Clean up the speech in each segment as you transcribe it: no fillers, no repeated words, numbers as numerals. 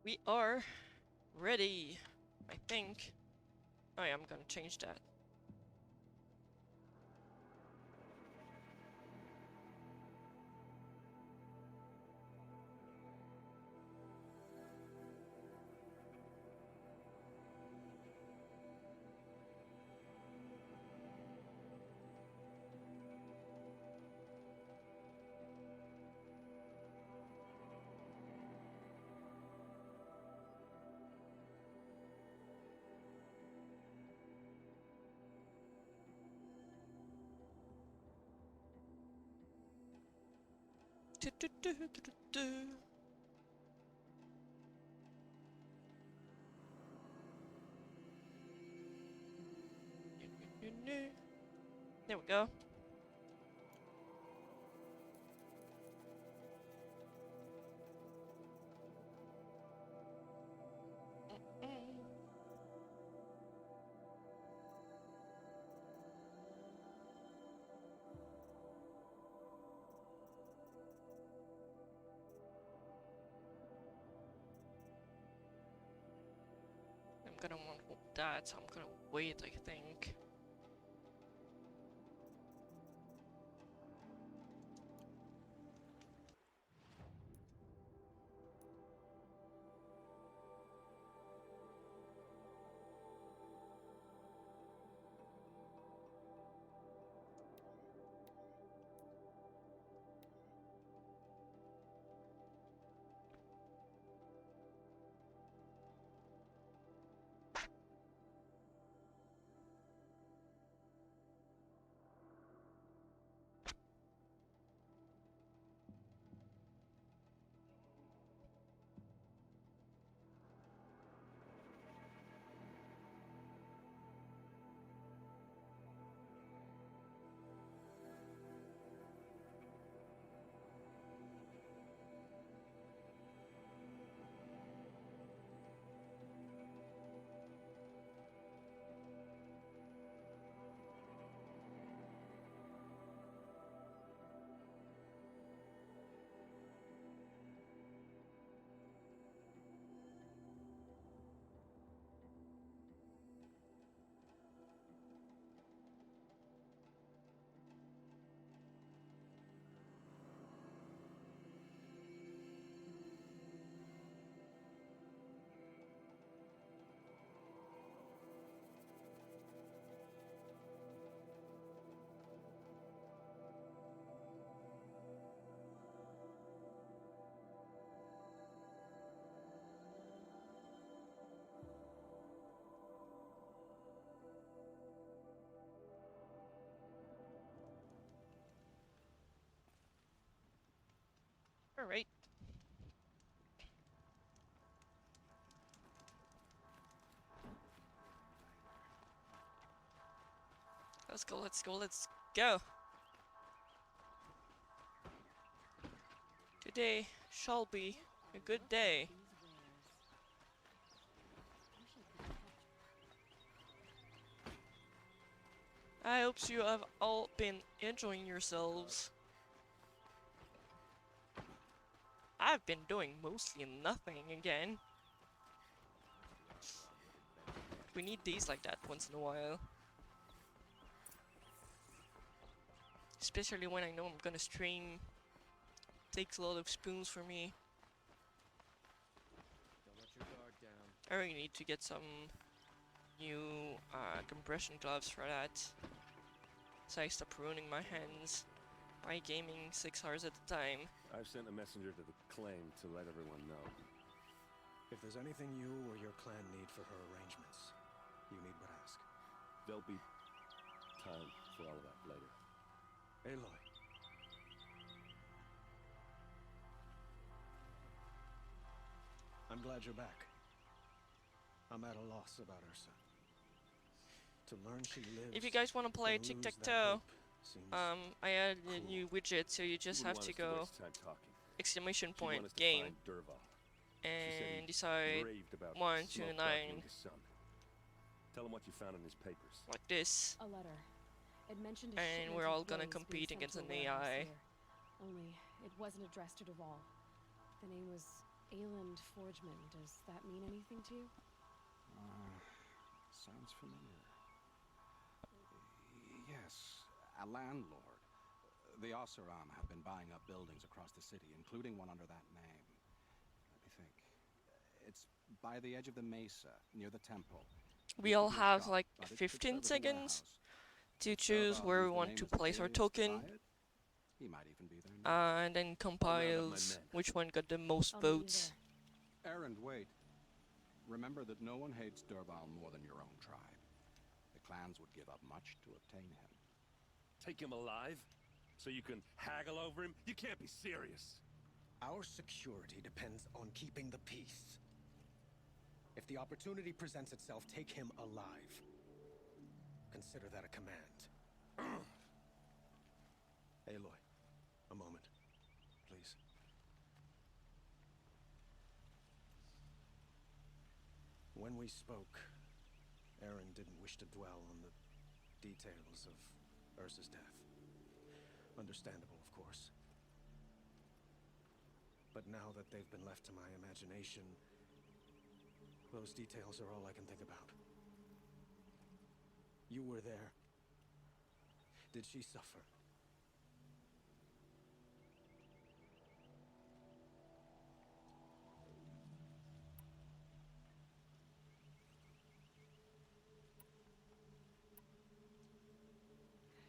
We are ready, I think. Oh yeah, I'm gonna change that. There we go. I'm gonna want that, so I'm gonna wait, I think. Alright. Let's go, let's go, let's go! Today shall be a good day. I hope you have all been enjoying yourselves. I've been doing mostly nothing again. We need days like that once in a while. Especially when I know I'm gonna stream. Takes a lot of spoons for me. Don't let your guard down. I really need to get some new compression gloves for that. So I stop ruining my hands by gaming 6 hours at a time. I've sent a messenger to the claim to let everyone know. If there's anything you or your clan need for her arrangements, you need but ask. There'll be time for all of that later. Aloy. I'm glad you're back. I'm at a loss about Ursa. To learn she lives. If you guys want to play tic-tac-toe, I added a Cool. new widget, so you just have to go exclamation point game and decide 1, 2, 9 Tell him what you found in his papers. like this, A letter. It mentioned a and shipment we're of all gonna drones being compete sent against to a an warehouse AI. here. Only it wasn't addressed to Duval. The name was Ayland Forgeman, does that mean anything to you? Sounds familiar. Yes, a landlord. The Osseram have been buying up buildings across the city, including one under that name. Let me think. It's by the edge of the mesa, near the temple. We Used to all be a have shop, like but it could 15 serve as a seconds warehouse. to If choose Dervahl where we used the want name to as a place our base to token, buy it, he might even be there now. and then I'll round up my compiles men. which one got the most I'll meet you votes. Errand, wait. Remember that no one hates Dervahl more than your own tribe. The clans would give up much to obtain him. Take him alive? So you can haggle over him? You can't be serious. Our security depends on keeping the peace. If the opportunity presents itself, take him alive. Consider that a command. Aloy, a moment, please. When we spoke, Aaron didn't wish to dwell on the details of Ursa's death. Understandable, of course. But now that they've been left to my imagination, those details are all I can think about. You were there. Did she suffer?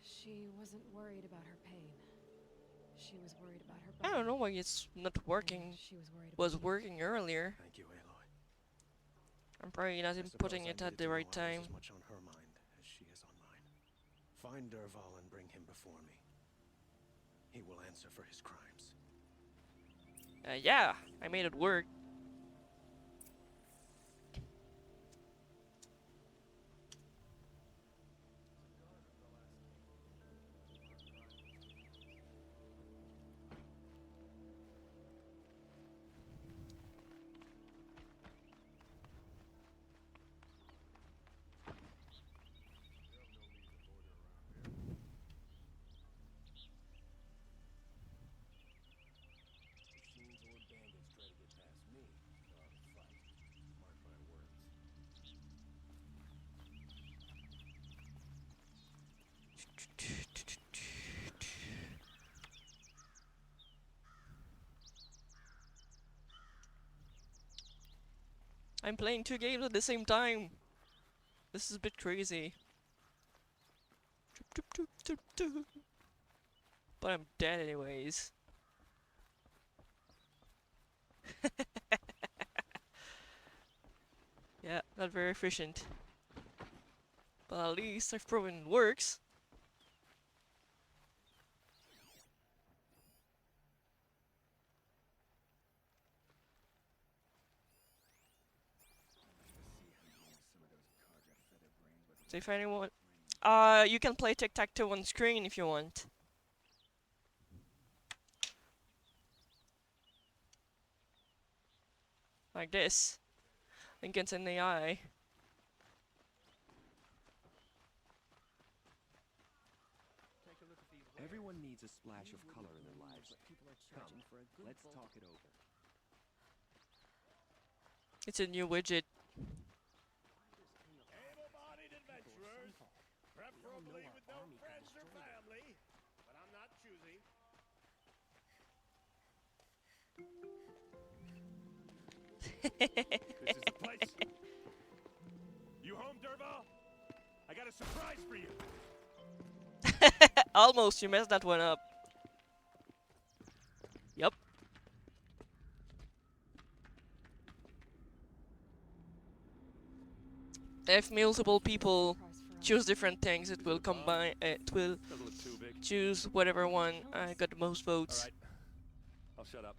She wasn't worried about her pain. She was worried about her I body. don't know why it's not And working. she was worried about Was you. working earlier. Thank you, Aloy. I'm probably not I in suppose putting I it at needed the to right know I was time. as much on her mind as she is on mine. Find Dervahl and bring him before me. He will answer for his crimes. Yeah, I made it work. Machines or bandits try to get past me. I'll fight. Mark my words. I'm playing 2 games at the same time. This is a bit crazy. But I'm dead anyways. Yeah, not very efficient. But at least I've proven it works. So if anyone... you can play tic-tac-toe on screen if you want. Like this. Against an AI. Everyone needs a splash of color in their lives. Come, let's talk it over. It's a new widget. Able-bodied adventurers, preferably with no friends or family, but I'm not choosy. This is the place. You home, Dervahl? I got a surprise for you. Almost, you messed that one up. Yup. If multiple people Surprise for us. choose different things, it will combine. It will Doesn't look too big. choose whatever one got the most All votes. right, I'll shut up.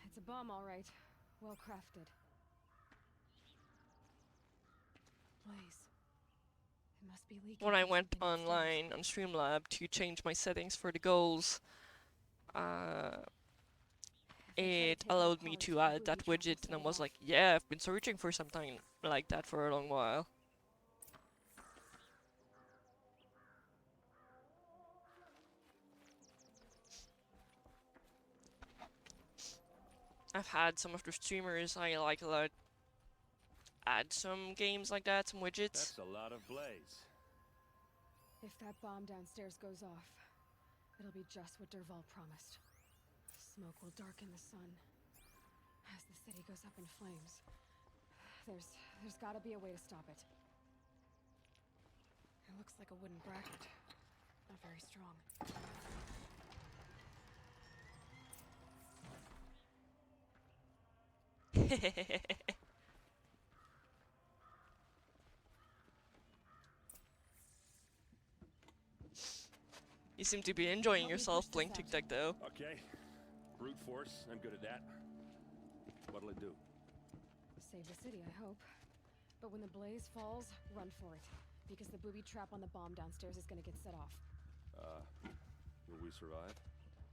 It's a bomb, all right. Well crafted. Blaze. It must be leaking. When I from went something upstairs. online on Streamlab to change my settings for the goals, If I try to it take out allowed me parts, to it add would that be trouble widget, to and I set was it like, off. yeah, I've been searching for something like that for a long while. I've had some of the streamers I like a lot add some games like that, some widgets. That's a lot of blaze. If that bomb downstairs goes off, it'll be just what Dervahl promised. Smoke will darken the sun. As the city goes up in flames, there's gotta be a way to stop it. It looks like a wooden bracket. Not very strong. You seem to be enjoying Help me yourself push playing this out. tic-tac-toe. Okay. Brute force, I'm good at that. What'll it do? Save the city, I hope. But when the blaze falls, run for it. Because the booby trap on the bomb downstairs is gonna get set off. Will we survive?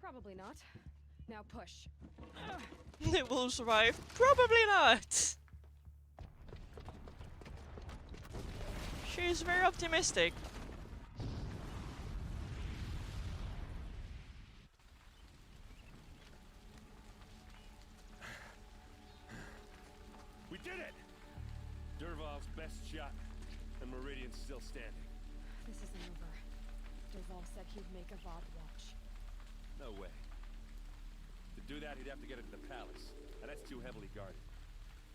Probably not. Now push. It will survive? Probably not! She's very optimistic. We did it! Dervahl's best shot, and Meridian's still standing. This isn't over. Dervahl said he'd make a VOD watch. No way. To do that, he'd have to get into the palace, and that's too heavily guarded.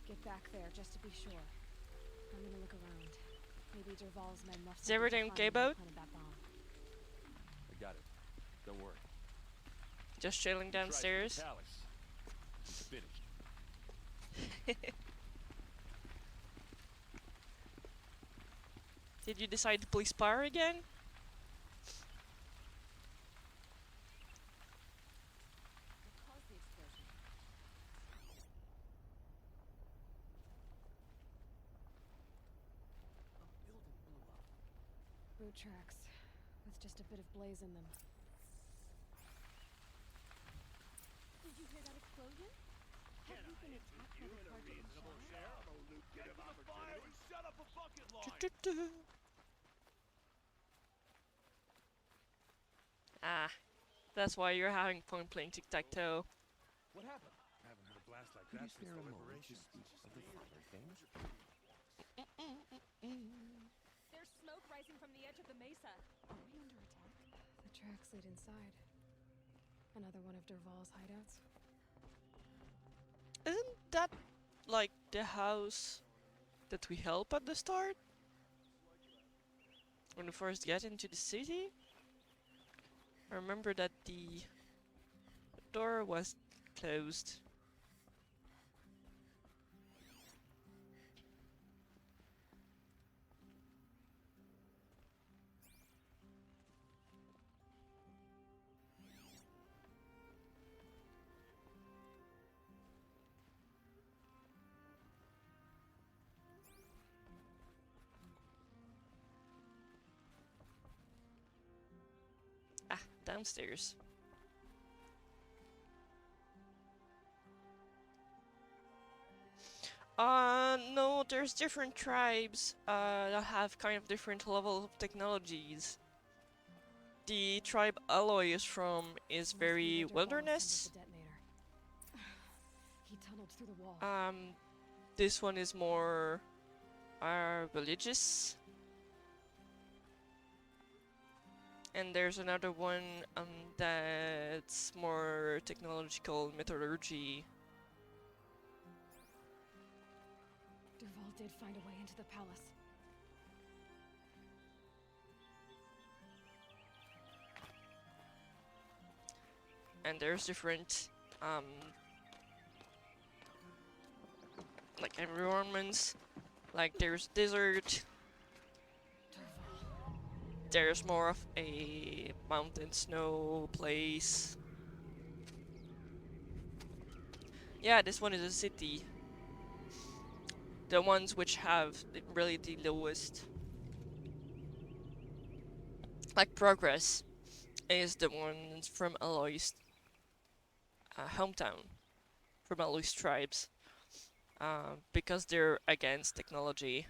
Get back there, just to be sure. I'm gonna look around. Maybe Dervahl's men left Is everything okay, behind when boat? they planted that bomb. I got it. Don't worry. Just chilling Try to the downstairs. palace. It's finished. Did you decide to play Spire again? Boot tracks, with just a bit of blaze in them. Did you hear that explosion? Have you been attacked by the target in shadow? Ah, that's why you're having fun playing tic-tac-toe. What happened? I haven't had a blast like Could that you since spare the a moment liberation. to speak of the finer things? There's smoke rising from the edge of the mesa. Are we under attack? The tracks lead inside. Another one of Dervahl's hideouts. Isn't that like the house that we help at the start? When we first get into the city? I remember that the door was closed. Ah, downstairs. No, there's different tribes that have kind of different levels of technologies. The tribe Aloy is from is Must be very where Dervahl wilderness. assembled the detonator. He tunneled through the wall. This one is more religious. And there's another one that's more technological metallurgy. Dervahl did find a way into the palace. And there's different like environments. Like there's desert, Dervahl. there's more of a mountain snow place. Yeah, this one is a city. The ones which have really the lowest like progress is the ones from Aloy's hometown, from Aloy's tribes, because they're against technology.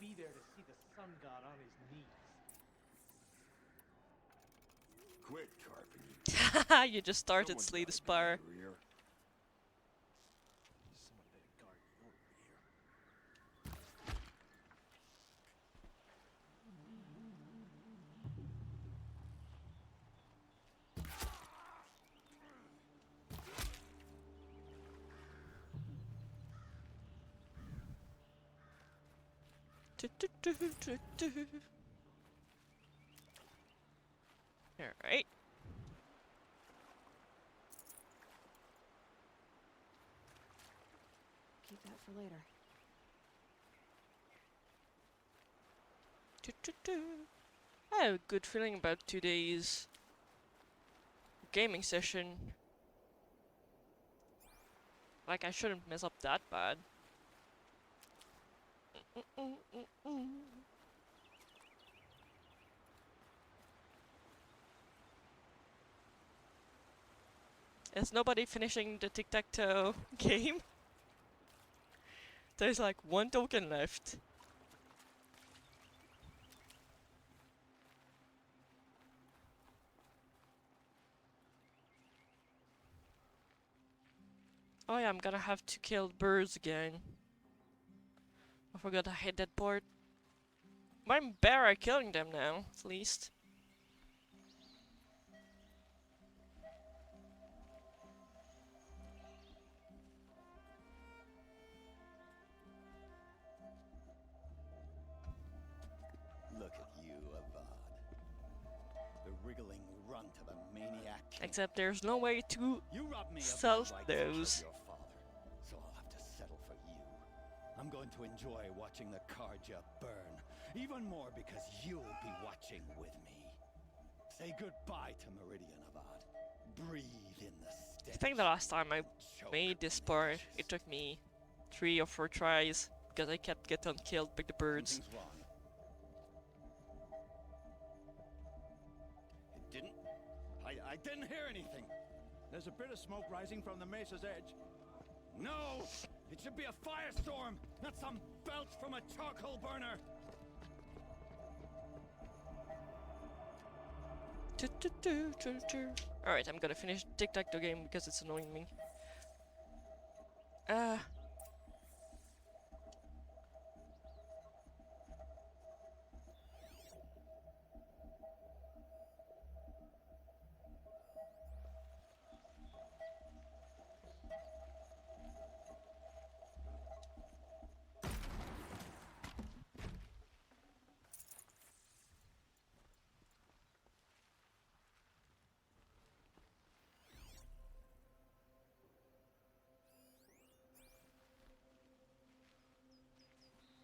be there to see the sun god on his knees. Quit carping, you. You just started Someone's Slay the gotta Spire. be rear. Someone better guard your rear. Alright. Keep that for later. I have a good feeling about today's gaming session. Like, I shouldn't mess up that bad. Is nobody finishing the tic-tac-toe game? There's like one token left. Oh yeah, I'm gonna have to kill birds again. I forgot I hit that part. My bear are killing them now, at least. Look at you, Avad. The wriggling runt of a maniac. Except there's no way to You robbed me of sell my rights those. of your father, so I'll have to settle for you. I'm going to enjoy watching the Karja burn, even more because you'll be watching with me. Say goodbye to Meridian, Avad. Breathe in the stench. I think the last time I Choke made this the part, ashes. it took me 3 or 4 tries because I kept getting killed by the birds. Something's wrong. It didn't? I didn't hear anything. There's a bit of smoke rising from the mesa's edge. No! It should be a firestorm, not some belch from a charcoal burner! Alright, I'm gonna finish tic-tac-toe game because it's annoying me.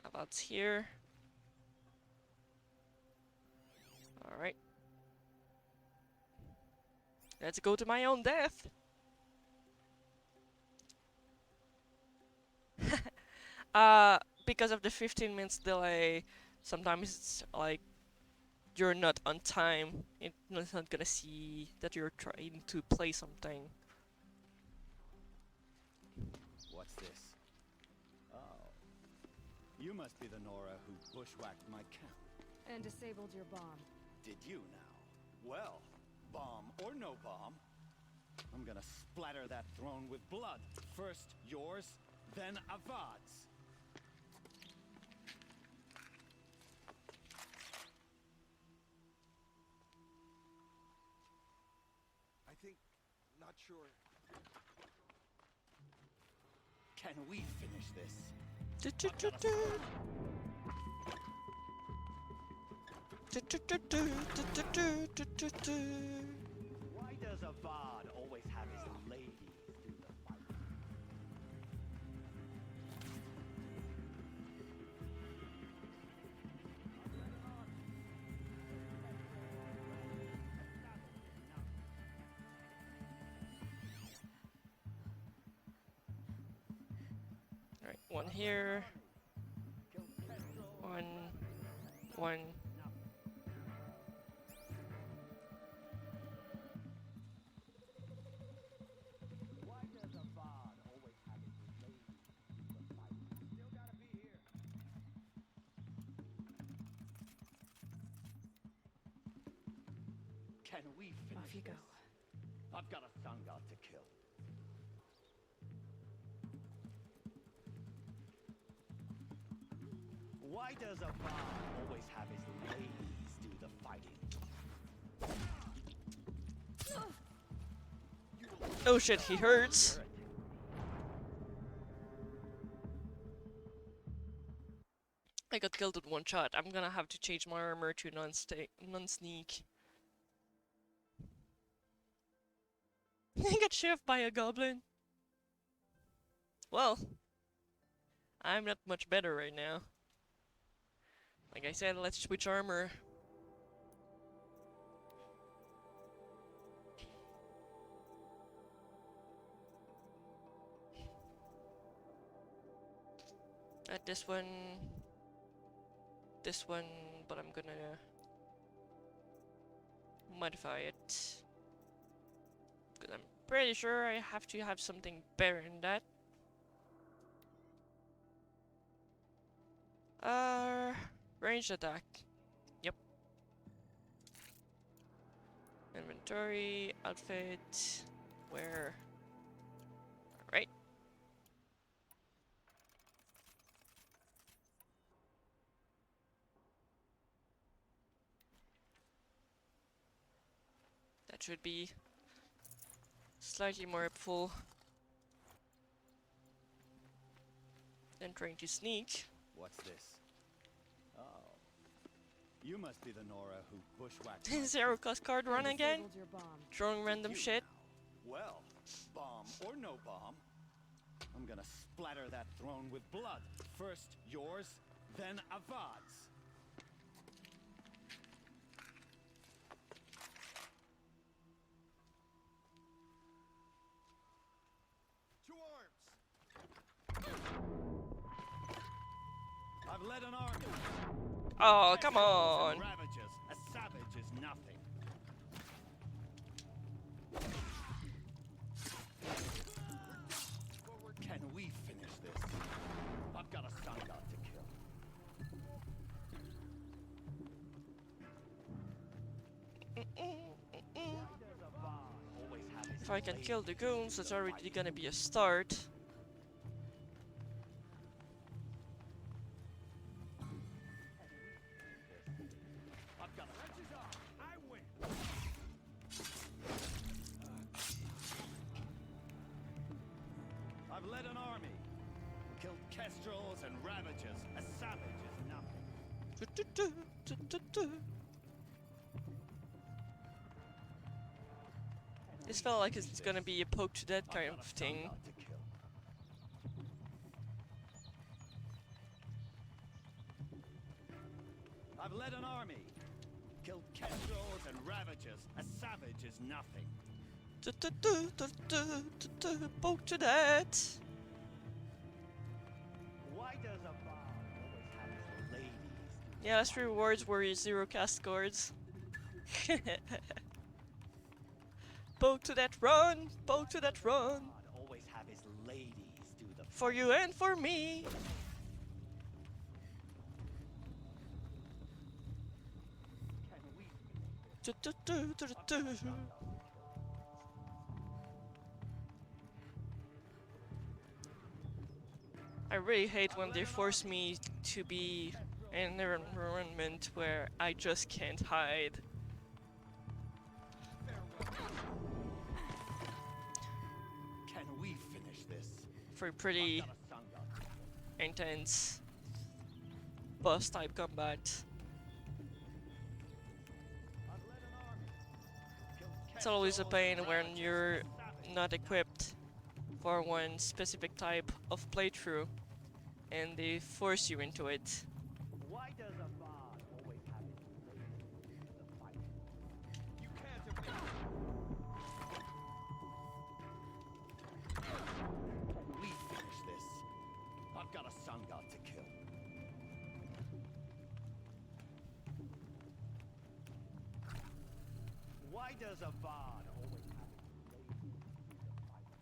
About here. Alright. Let's go to my own death. Because of the 15 minutes delay, sometimes it's like you're not on time. It's not gonna see that you're trying to play something. What's this? Oh. You must be the Nora who bushwhacked my camp. And disabled your bomb. Did you now? Well, bomb or no bomb, I'm gonna splatter that throne with blood. First yours, then Avad's. I think, not sure. Can we finish this? Why does Avad always have his ladies do the fighting? Alright, one here. One. Why does Avad always have his ladies do the fighting? Still gotta be here. Can we finish Off you go. this? I've got a sun god to kill. Why does a bard always have his ladies do the fighting? Oh shit, he hurts. I got killed with one shot. I'm gonna have to change my armor to non-sneak. I got shoved by a goblin. Well, I'm not much better right now. Like I said, let's switch armor. At this one, but I'm gonna modify it. Because I'm pretty sure I have to have something better than that. Ranged attack. Yep. Inventory, outfit, where? Alright. That should be slightly more helpful than trying to sneak. What's this? Oh. You must be the Nora who bushwhacked. Zero cost card run I again? disabled your bomb. Throwing random shit? Well, bomb or no bomb, I'm gonna splatter that throne with blood. First yours, then Avad's. To arms! I've led an army. Oh, come Echoes on! and ravages. A savage is nothing. Can we finish this? I've got a sun god to kill. If I can kill the goons, that's already gonna be a start. I've got a I win. I've led an army. Killed kestrels and ravagers. A savage is nothing. This felt like it's gonna be a poke to death kind of thing. I've led an army. Killed kestrels and ravagers. A savage is nothing. Poke to death. Why does a bomb always have his ladies? Yeah, last three rewards were 0 cast cards. Poke to that run! Poke to that run! Always have his ladies do the For you and for me! I really hate when they force me to be in an environment where I just can't hide. Can we finish this? For pretty intense boss type combat. It's always a pain when you're not equipped for one specific type of playthrough and they force you into it. Why does a bard always have his ladies do the fighting? You can't Can we finish this? I've got a sun god to kill. Why does a bard always have his ladies do the fighting?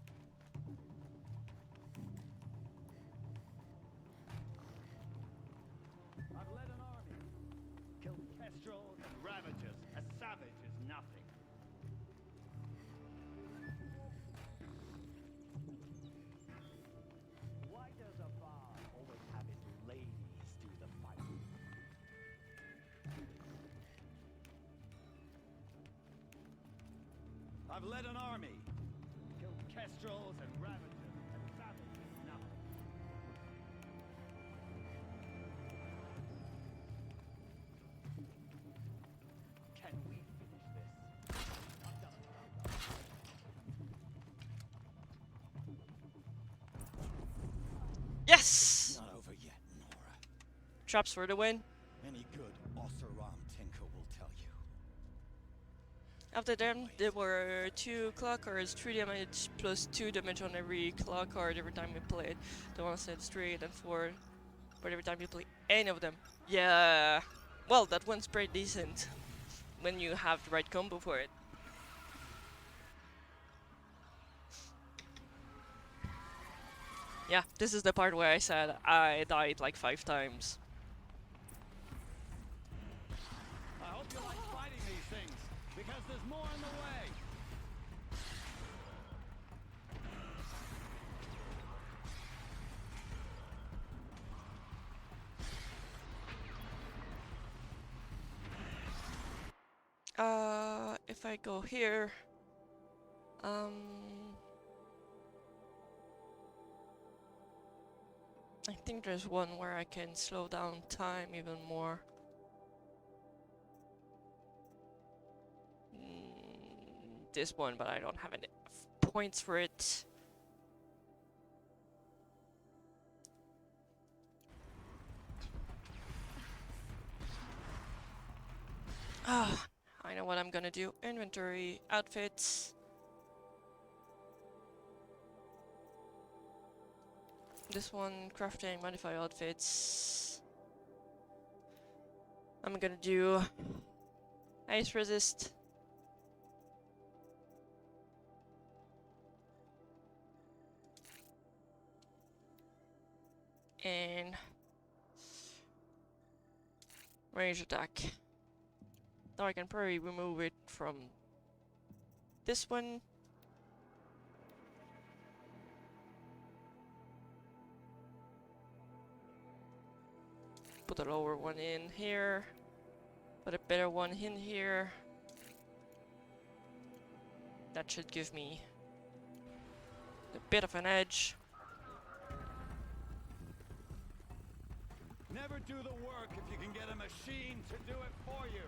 I've led an army. Killed kestrels and ravagers. A savage is nothing. I've led an army. Killed kestrels and ravagers and savaged nothing. Can we finish this? I'm done. Yes! Not over yet, Nora. Traps for the win. Any good Osseram tinker will tell you. After them, there were 2 claw cards, 3 damage plus 2 damage on every claw card every time you play it. The one said 3 and 4, but every time you play any of them. Yeah, well, that one's pretty decent when you have the right combo for it. Yeah, this is the part where I said I died like 5 times. I hope you like fighting these things, because there's more in the way. If I go here, I think there's one where I can slow down time even more. This one, but I don't have any points for it. Ah, I know what I'm gonna do. Inventory, outfits. This one, crafting, modify outfits. I'm gonna do ice resist. And range attack. Now I can probably remove it from this one. Put a lower one in here. Put a better one in here. That should give me a bit of an edge. Never do the work if you can get a machine to do it for you.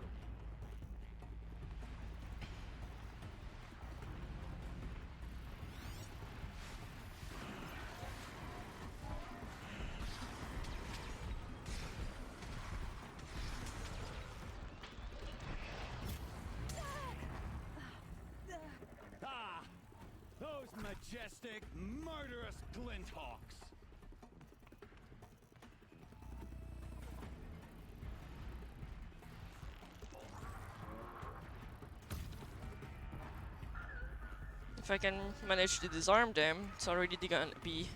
Ah! Those majestic, murderous glinthawks! If I can manage to disarm them, it's already gonna be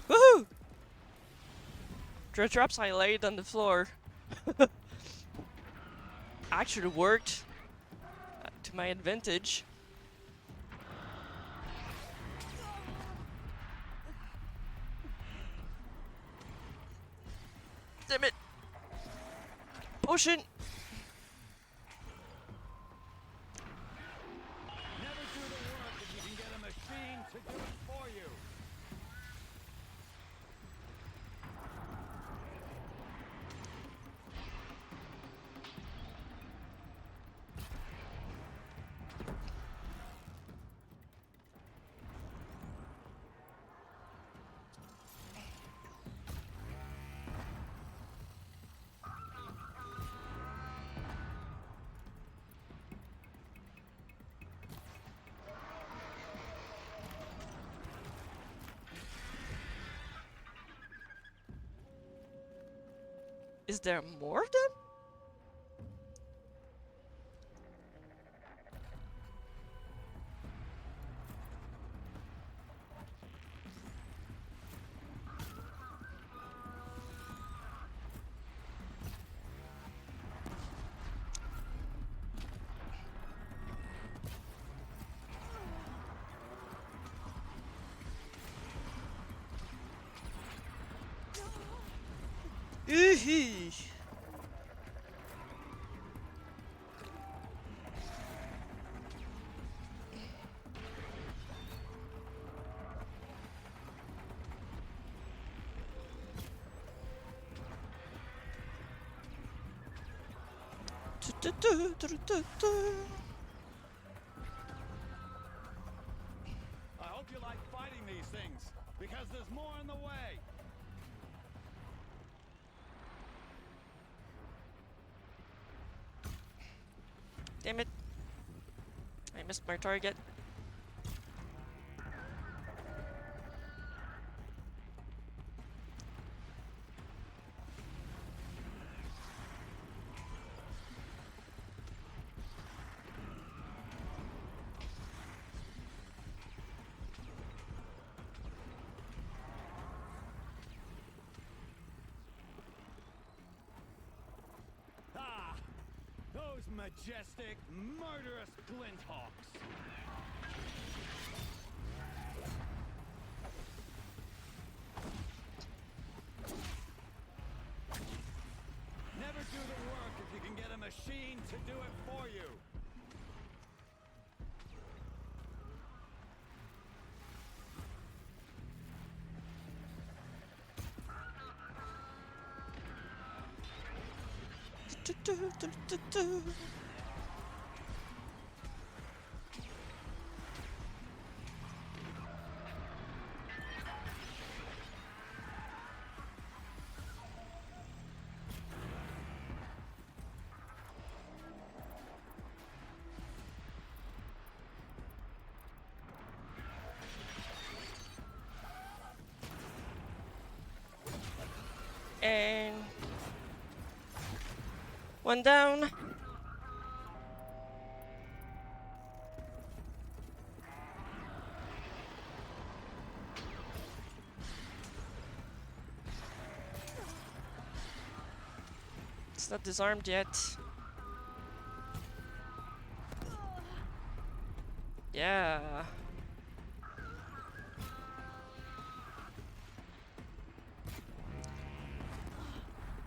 woohoo! The traps I laid on the floor actually worked to my advantage. Damn it! Potion! Never do the work if you can get a machine to do it for you. Is there more of them? Ooh-hee. I hope you like fighting these things, because there's more in the way. Damn it. I missed my target. Ah! Those majestic, murderous glinthawks! Never do the work if you can get a machine to do it for you. And one down. It's not disarmed yet. Yeah.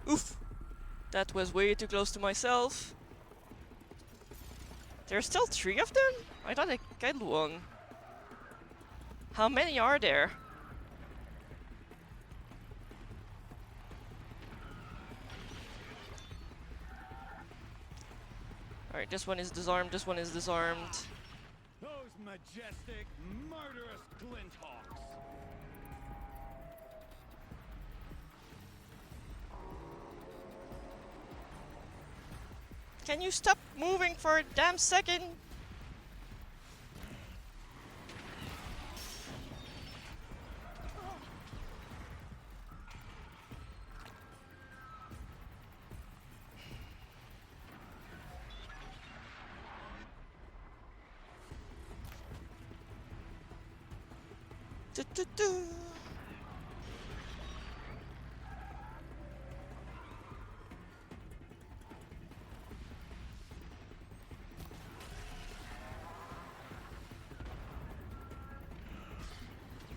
Oof. That was way too close to myself. There's still 3 of them? I thought I killed one. How many are there? Alright, this one is disarmed, this one is disarmed. Those majestic, murderous glinthawks! Can you stop moving for a damn second? Do.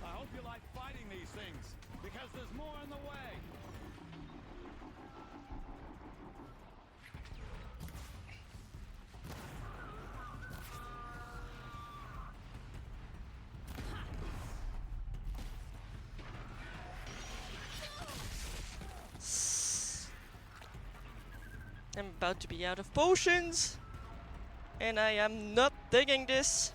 I hope you like fighting these things, because there's more in the way. I'm about to be out of potions. And I am not digging this.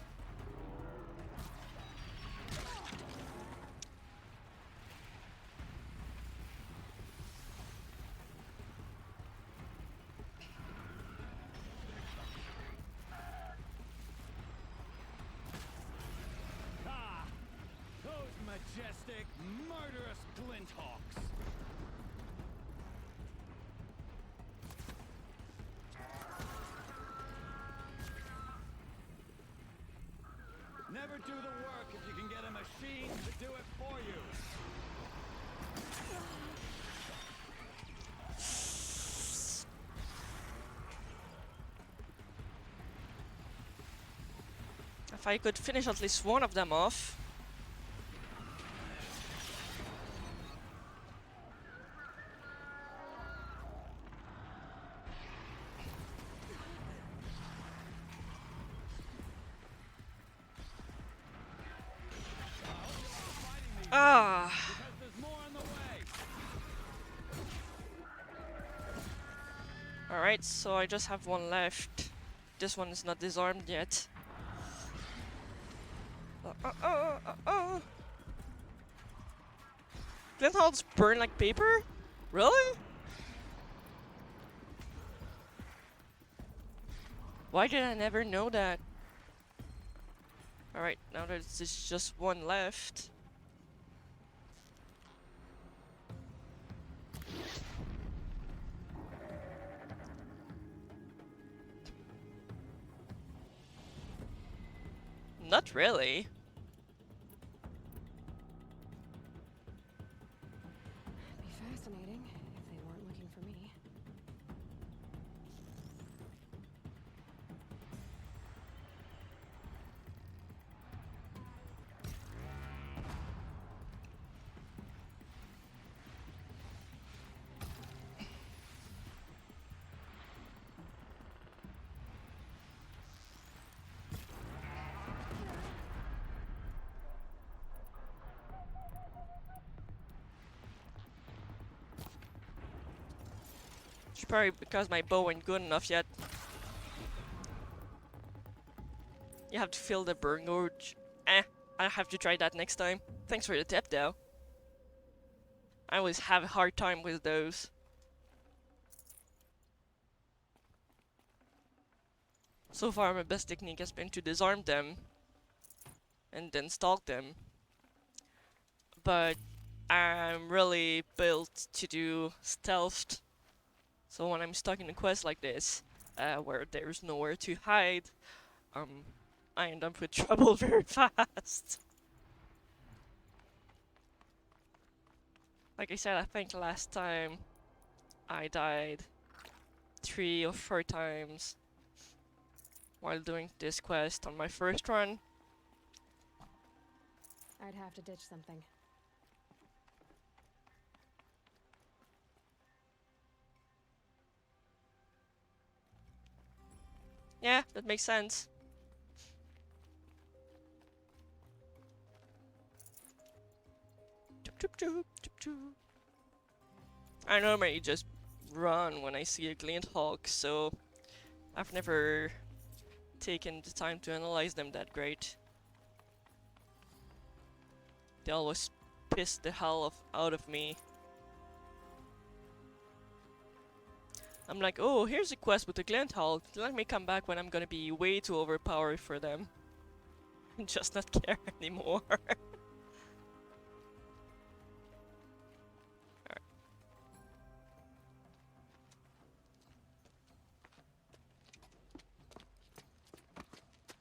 Ah! Those majestic, murderous glinthawks! Never do the work if you can get a machine to do it for you. If I could finish at least one of them off. Ah. Because there's more on the way. Alright, so I just have one left. This one is not disarmed yet. Glenhalls burn like paper? Really? Why did I never know that? Alright, now there's just one left. Not really. Be fascinating if they weren't looking for me. It's probably because my bow ain't good enough yet. You have to feel the burn gauge. I'll have to try that next time. Thanks for the tip though. I always have a hard time with those. So far my best technique has been to disarm them and then stalk them. But I'm really built to do stealth. So when I'm stuck in a quest like this, where there's nowhere to hide, I end up with trouble very fast. Like I said, I think last time I died 3 or 4 times while doing this quest on my first run. I'd have to ditch something. Yeah, that makes sense. I normally just run when I see a glint hawk, so I've never taken the time to analyze them that great. They always piss the hell out of me. I'm like, oh, here's a quest with a glint hawk. Let me come back when I'm gonna be way too overpowered for them. Just not care anymore.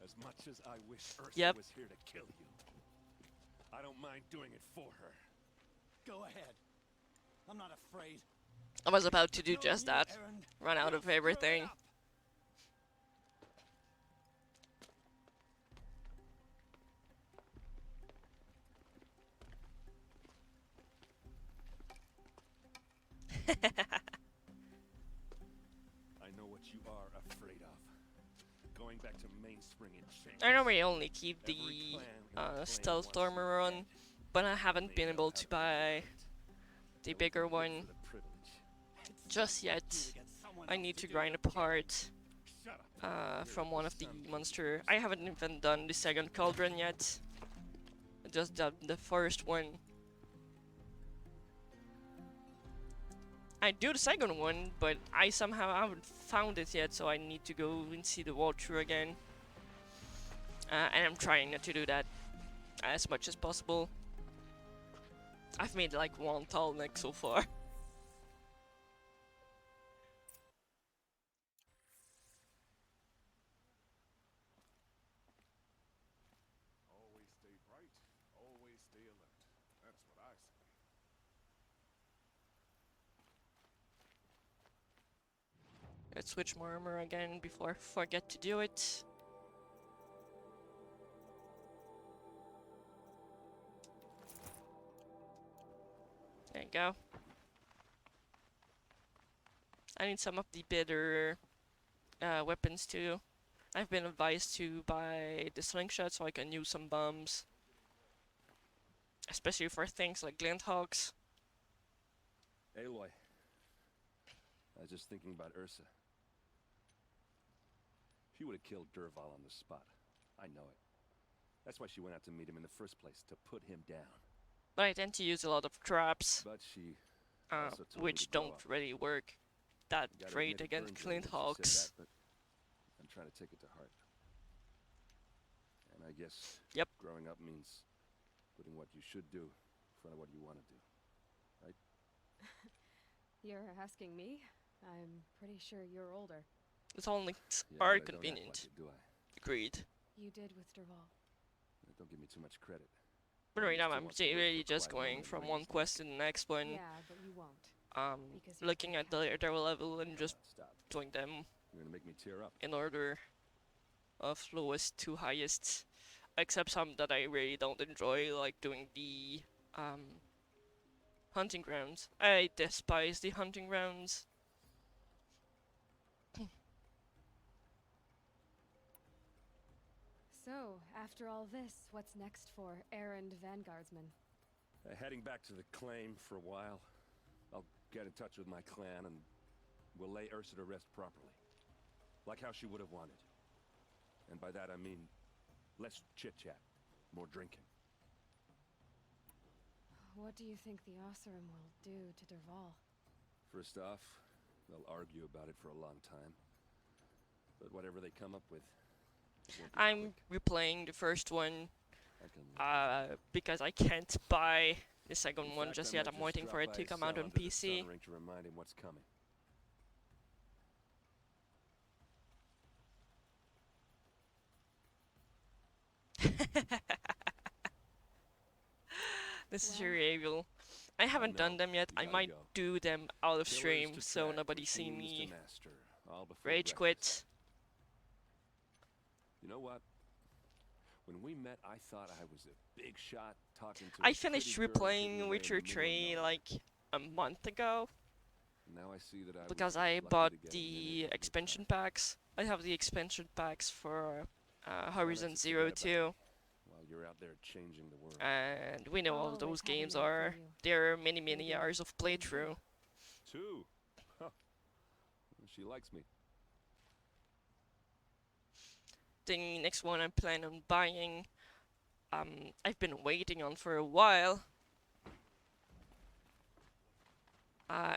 As much as I wish Ursa Yep. was here to kill you, I don't mind doing it for her. Go ahead. I'm not afraid. I was about to do No just new that. errand. Run out We'll of screw it everything. up. I know what you are afraid of. Going back to Mainspring in chains. I normally only keep Every the clan in the plain stealth wants you armor on, dead. but I haven't They been know able how to to buy control it. the They'll bigger even one look for the privilege. just yet. You get someone I else need to do grind the a part Shut up. from one of the monster. I haven't even done the second cauldron yet. I just done the first one. I do the second one, but I somehow haven't found it yet, so I need to go and see the walkthrough again. And I'm trying not to do that as much as possible. I've made like one tall neck so far. Always stay bright. Always stay alert. That's what I say. Let's switch my armor again before I forget to do it. There you go. I need some of the better weapons too. I've been advised to buy the slingshot so I can use some bombs. especially for things like Glinthogs. Aloy, I was just thinking about Ursa. She would have killed Derval on the spot. I know it. That's why she went out to meet him in the first place, to put him down. But I tend to use a lot of traps, But she also told me which to grow don't up. really work that Gotta great admit, it against burns me when she Glinthogs. said that, but I'm trying to take it to heart. And I guess Yep. growing up means putting what you should do in front of what you want to do. Right? You're asking me? I'm pretty sure you're older. It's only Yeah, are but I don't act convenient. like it, do I? Agreed. You did with Derval. Don't give me too much credit. But right now Still I'm wants to wait really for just quiet going moment from when one he's quest to the next one. Yeah, but you won't. Because you're Looking at too their level and just Stop. doing them You're gonna make me tear up. in order of lowest to highest. Except some that I really don't enjoy, like doing the hunting grounds. I despise the hunting grounds. So, after all this, what's next for errand vanguardsman? Heading back to the claim for a while. I'll get in touch with my clan and we'll lay Ursa to rest properly. Like how she would have wanted. And by that I mean less chit-chat, more drinking. What do you think the Osseram will do to Derval? First off, they'll argue about it for a long time. But whatever they come up with, it won't be I'm quick. replaying the first one I can because I can't buy the second In one fact, just I yet. might I'm just waiting drop for it by to his come out cell on under the PC. sun ring to remind him what's coming. This is Well, really evil. I haven't done know. them yet. You I gotta might go. do them out of Killers stream to so track, nobody see machines to me master, all before rage breakfast. quit. You know what? When we met, I thought I was a big shot talking to I a finished pretty girl hidden replaying away Witcher in the middle of 3 nowhere. like a month ago Now I see that I because was I lucky bought to get a the minute of your expansion time. packs. I have the expansion packs for Why Horizon don't you Zero forget about 2, me while you're out there changing the world. and we know I'll all always those have a games note for are. you. There are many Maybe hours of one playthrough. Two. Huh. She likes me. The next one I'm planning on buying, I've been waiting on for a while,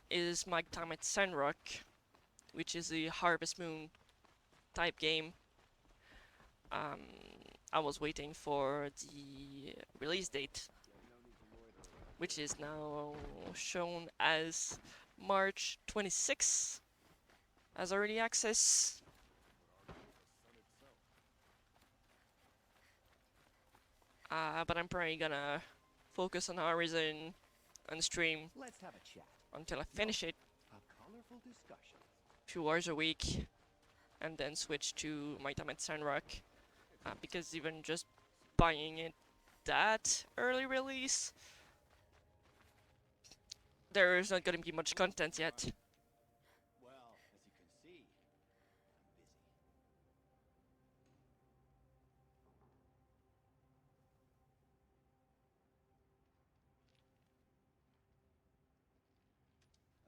is My Time at Sandrock, which is a Harvest Moon type game. I was waiting for the release date, which is now shown as March 26th as early access. But I'm probably gonna focus on Horizon on stream Let's have a chat. until I finish it, A colorful discussion. 2 hours a week, and then switch to My Time at Sandrock. Because even just buying it that early release, there's not gonna be much content yet. Well, as you can see, I'm busy.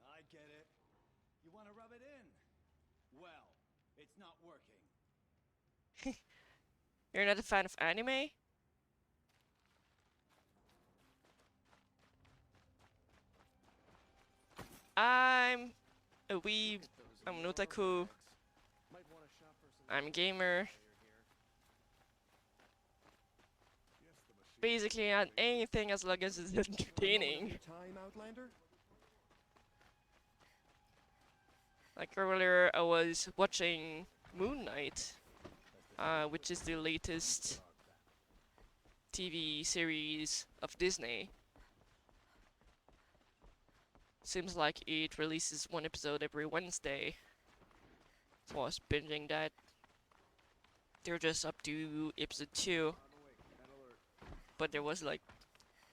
I get it. You want to rub it in? Well, it's not working. You're not a fan of anime? I'm a weeb, I'm an otaku, I'm a gamer. Basically on anything as long as it's entertaining. Time, Outlander? Like earlier I was watching Moon Knight, which is the latest TV series of Disney. Seems like it releases one episode every Wednesday. So I was binging that. They're just up to episode 2. But there was like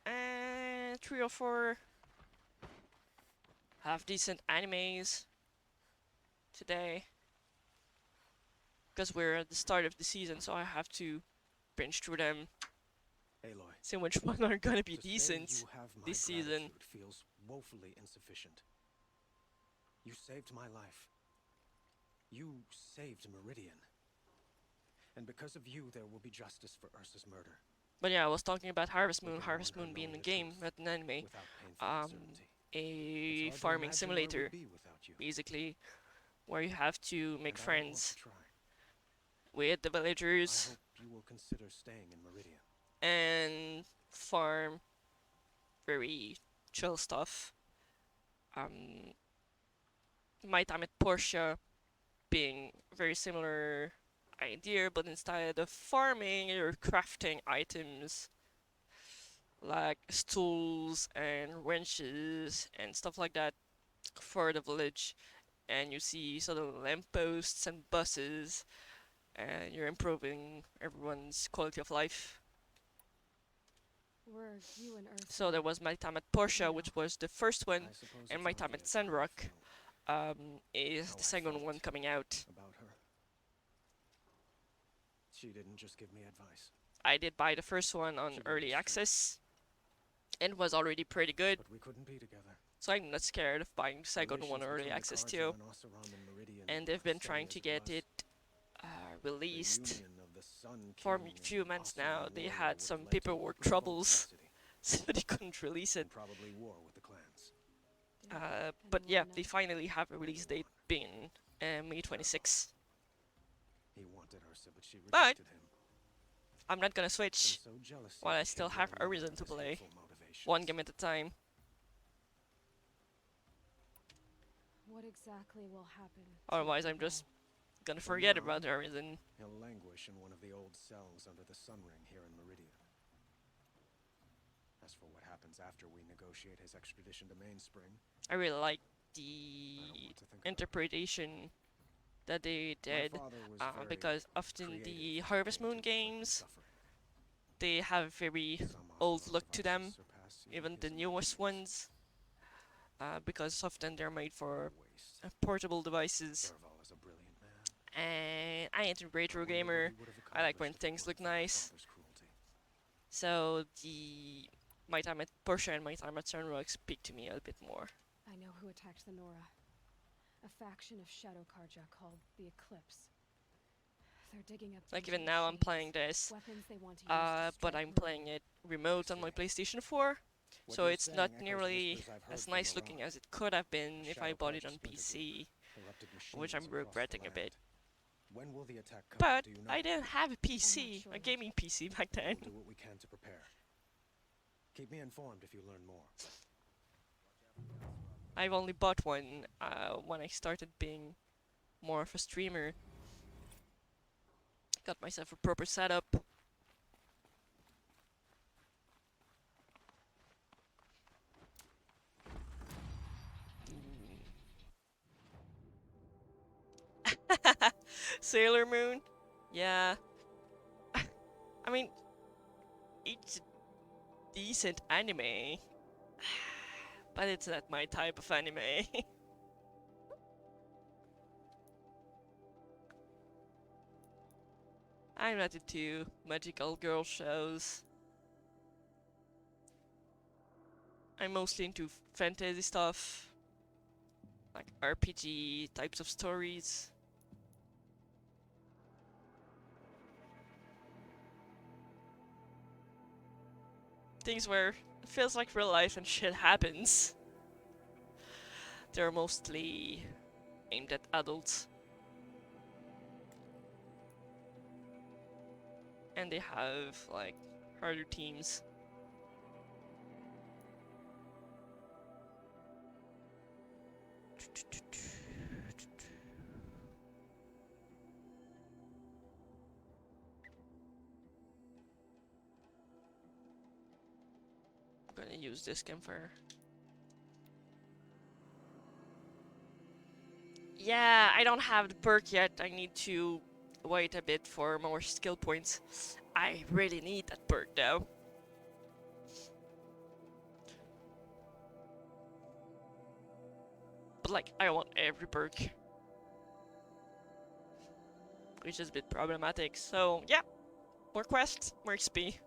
3 or 4 half decent animes today. Because we're at the start of the season, so I have to binge through them. Aloy, see which one are gonna be To say decent you have my this season. gratitude feels woefully insufficient. You saved my life. You saved Meridian. And because of you, there will be justice for Ursa's murder. But yeah, I was talking about Harvest Moon. We can Harvest warn her Moon being a knowing the game, truth not an anime. without painful uncertainty. A It's hard to farming imagine where simulator, we'd be without you. basically, where you have to make And I don't want friends to try. with the I villagers hope you will consider staying in Meridian. and farm very chill stuff. My time at Portia being very similar idea, but instead of farming, you're crafting items like stools and wrenches and stuff like that for the village. And you see sort of lampposts and buses, and you're improving everyone's quality of life. Were you and Ursa? So there was my time at Portia, No. which was the first one, I suppose and it's my time at obvious how I Sandrock feel is how the I second felt one coming out. about her. She didn't just give me advice, I did buy the first one on She gave early us access, and was already pretty good. but we couldn't be together. So I'm not scared of buying the second one Relations early between the access Carja too. and Oseram and Meridian And they've were been steady trying as to it get was. it The released union of the Sun for King a few and months Oseram now. They warrior had would some have led to paperwork open revolt in the troubles, city, so they couldn't release it. and probably war with the clans. But yeah, Anyone they know? finally have a release date being May 26th. He wanted Ursa, but she But rejected him. I'm not gonna And switch so jealousy while I became still the have a unlock reason of to his play. hateful motivations. One game at a time. What exactly will happen? to Otherwise, I'm Dervahl? just gonna For forget now, about the reason. He'll languish in one of the old cells under the Sun Ring here in Meridian. As for what happens after we negotiate his extradition to Mainspring, I really like I don't the want to think about it. interpretation that they My did, father was very because often the creative Harvest when it Moon came to inflicting games, suffering. they have very Some old Oseram look to them, devices surpass even the his newest imaginations. ones, because often they're made for Waste. portable devices. Dervahl is a brilliant man. And I ain't a retro I wonder what gamer. he would have I like when accomplished if it things weren't look for my nice. father's cruelty. So my time at Porsche and my time at Sunrock speak to me a bit more. I know who attacked the Nora. A faction of Shadow Karja called the Eclipse. They're digging up Like even ancient now I'm machines, playing this, weapons they want to use to but strike I'm Meridian. playing it remote on my PlayStation 4. What So you're it's saying not echoes nearly whispers I've heard as from nice looking Iran. as it could have been if I Shadow bought it Karja on splinter PC, group, corrupted which I'm machines across the regretting a bit. land. When will the attack come? But Do you know? I didn't have a PC, sure a yet. gaming PC back then. We'll do what we can to prepare. Keep me informed if you learn more. I've only bought one when I started being more of a streamer. Got myself a proper setup. Sailor Moon? Yeah. I mean, it's a decent anime. But it's not my type of anime. I'm not into magical girl shows. I'm mostly into fantasy stuff. Like RPG types of stories. Things where it feels like real life and shit happens. They're mostly aimed at adults. And they have like harder teams. I'm gonna use this campfire. Yeah, I don't have the perk yet. I need to wait a bit for more skill points. I really need that perk though. But like, I want every perk. Which is a bit problematic. So yeah, more quests, more XP.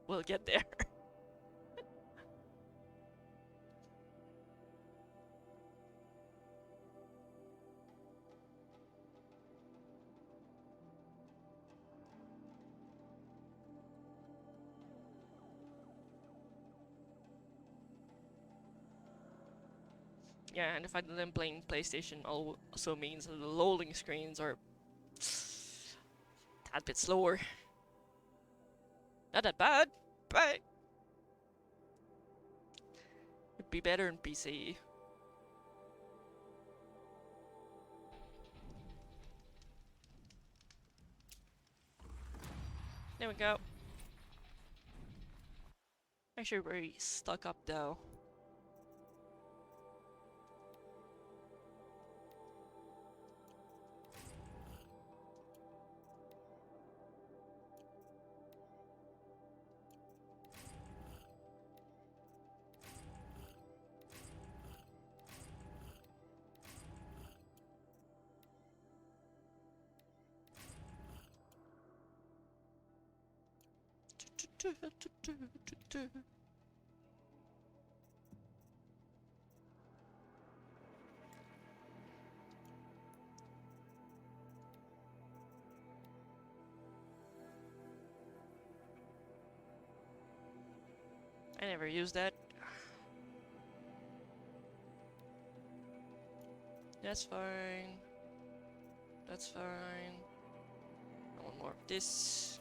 We'll get there. Yeah, and if I didn't play PlayStation, also means the loading screens are a bit slower. Not that bad, but it'd be better in PC. There we go. Make sure we're stuck up though. I never used that. That's fine. That's fine. I want more of this.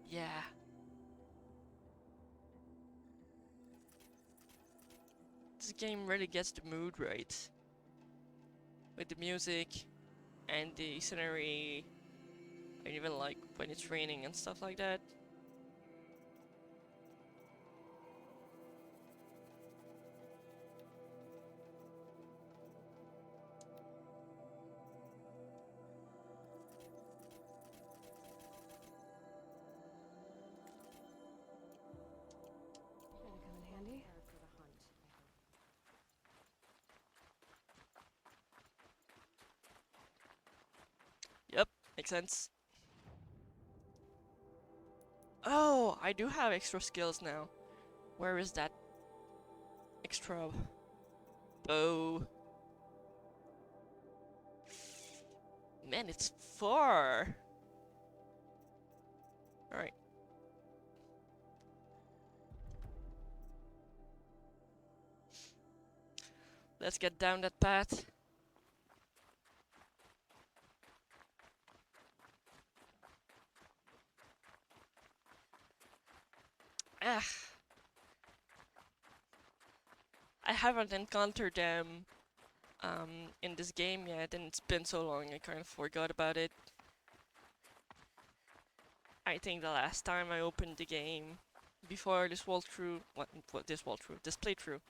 Yeah. This game really gets the mood right. With the music and the scenery. And even like when it's raining and stuff like that. Gonna come in handy. Yep, makes sense. Oh, I do have extra skills now. Where is that extra bow? Man, it's far. Alright. Let's get down that path. Ah. I haven't encountered them in this game yet, and it's been so long I kind of forgot about it. I think the last time I opened the game before this walkthrough, this playthrough,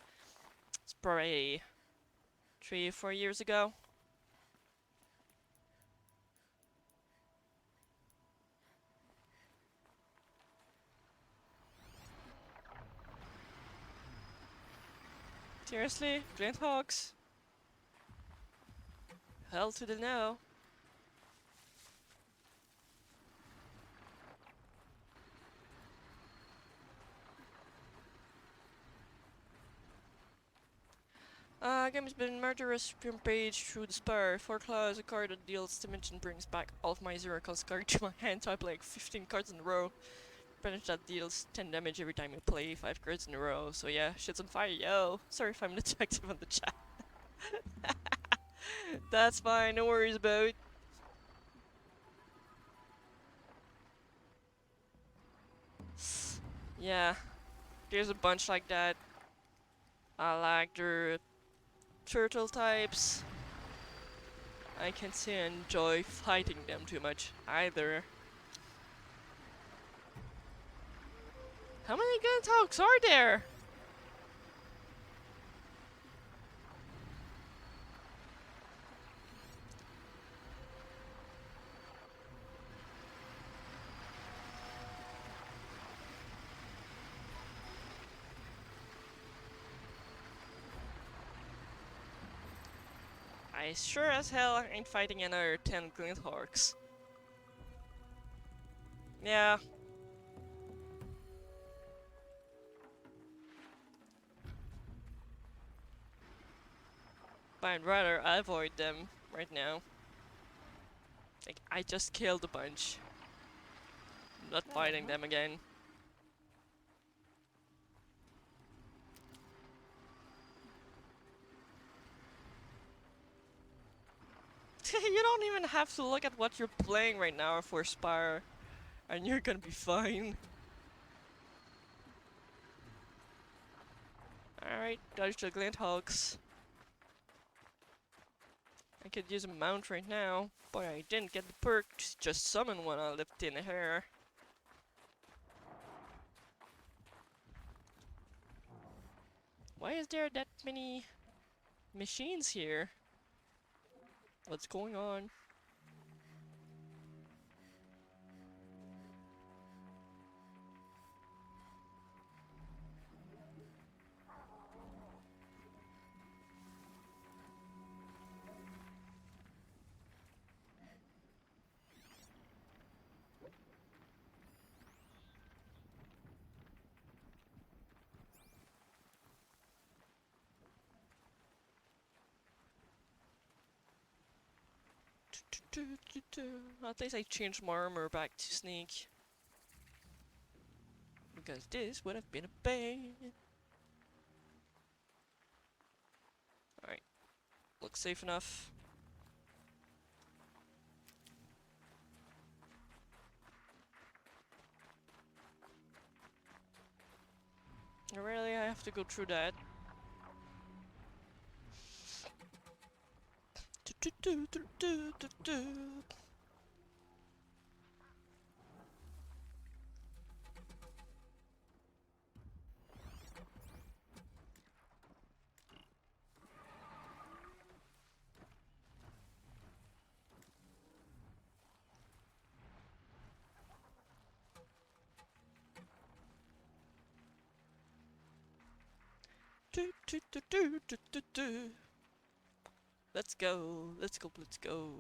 it's probably 3 or 4 years ago. Seriously? Giant hogs? Hell to the no. Game has been murderous rampage through the spire. 4 claws, a card that deals dimension brings back all of my 0 cost cards to my hand, so I play like 15 cards in a row. Banish that deals 10 damage every time you play 5 cards in a row. So yeah, shit's on fire, yo. Sorry if I'm detective on the chat. That's fine, no worries about it. Yeah, there's a bunch like that. I like the turtle types. I can't say I enjoy fighting them too much either. How many gun talks are there? I sure as hell ain't fighting another 10 Glinthawks. Yeah. But I'd rather avoid them right now. Like, I just killed a bunch. I'm not fighting them again. You don't even have to look at what you're playing right now for Spire, and you're gonna be fine. Alright, dodge the Glinthawks. I could use a mount right now, but I didn't get the perk to just summon one out of thin air. Why is there that many machines here? What's going on? At least I changed my armor back to sneak. Because this would have been a pain. Alright. Looks safe enough. Really, I have to go through that. Let's go, let's go, let's go.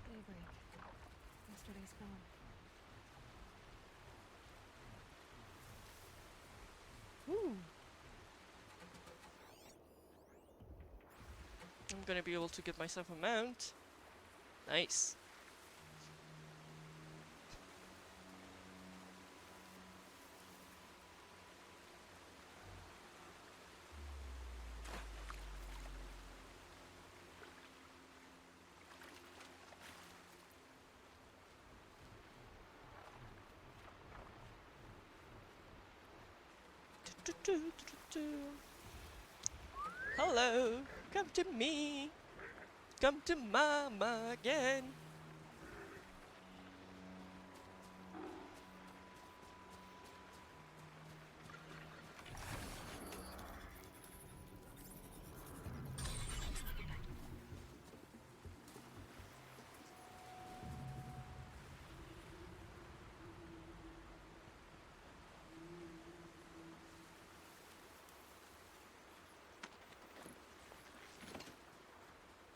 Daybreak. Yesterday's gone. Ooh. I'm gonna be able to get myself a mount. Nice. Hello, come to me. Come to mama again.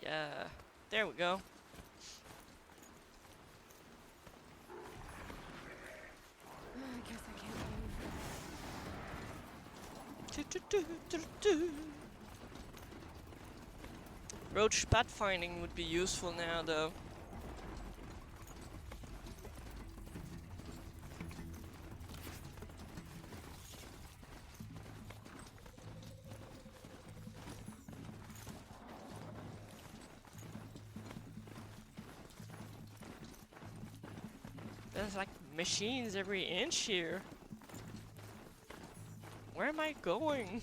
Yeah, there we go. I guess I can't Do. Roach pathfinding would be useful now, though. There's like machines every inch here. Where am I going?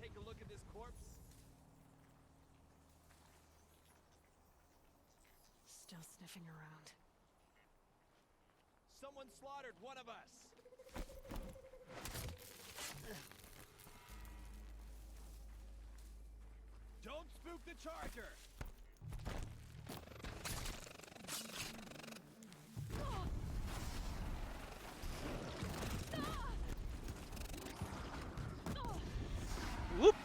take a look at this corpse? Still sniffing around. Someone slaughtered one of us! Don't spook the charger! Whoop!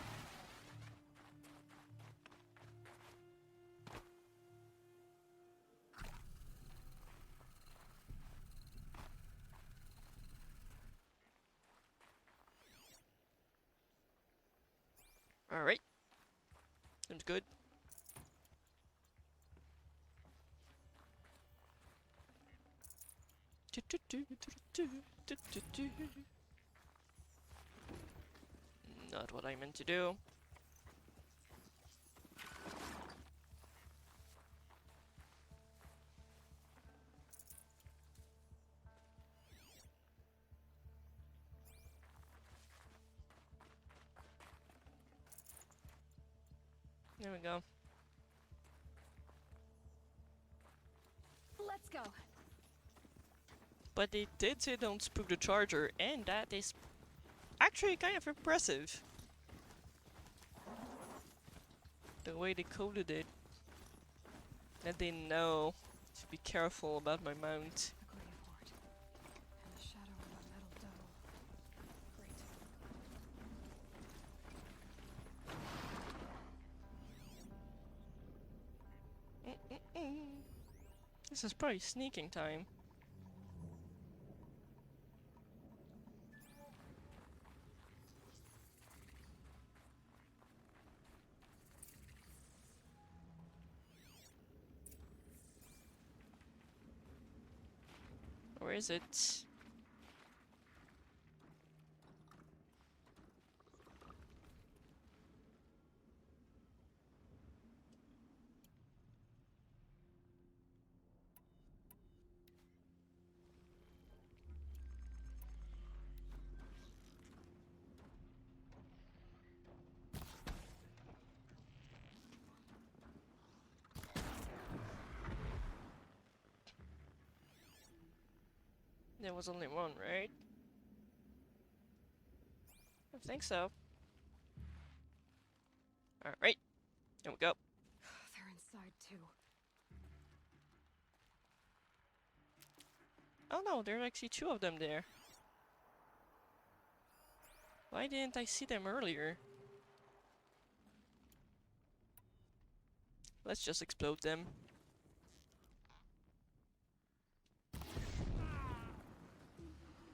Alright. Seems good. Not what I meant to do. There we go. Let's go. But they did say don't spook the charger, and that is actually kind of impressive. The way they coded it. That they know to be careful about my mount. A graveyard. And the shadow of a metal devil. Great. This is probably sneaking time. Where is it? There was only one, right? I think so. Alright, here we go. They're inside too. Oh no, there are actually two of them there. Why didn't I see them earlier? Let's just explode them.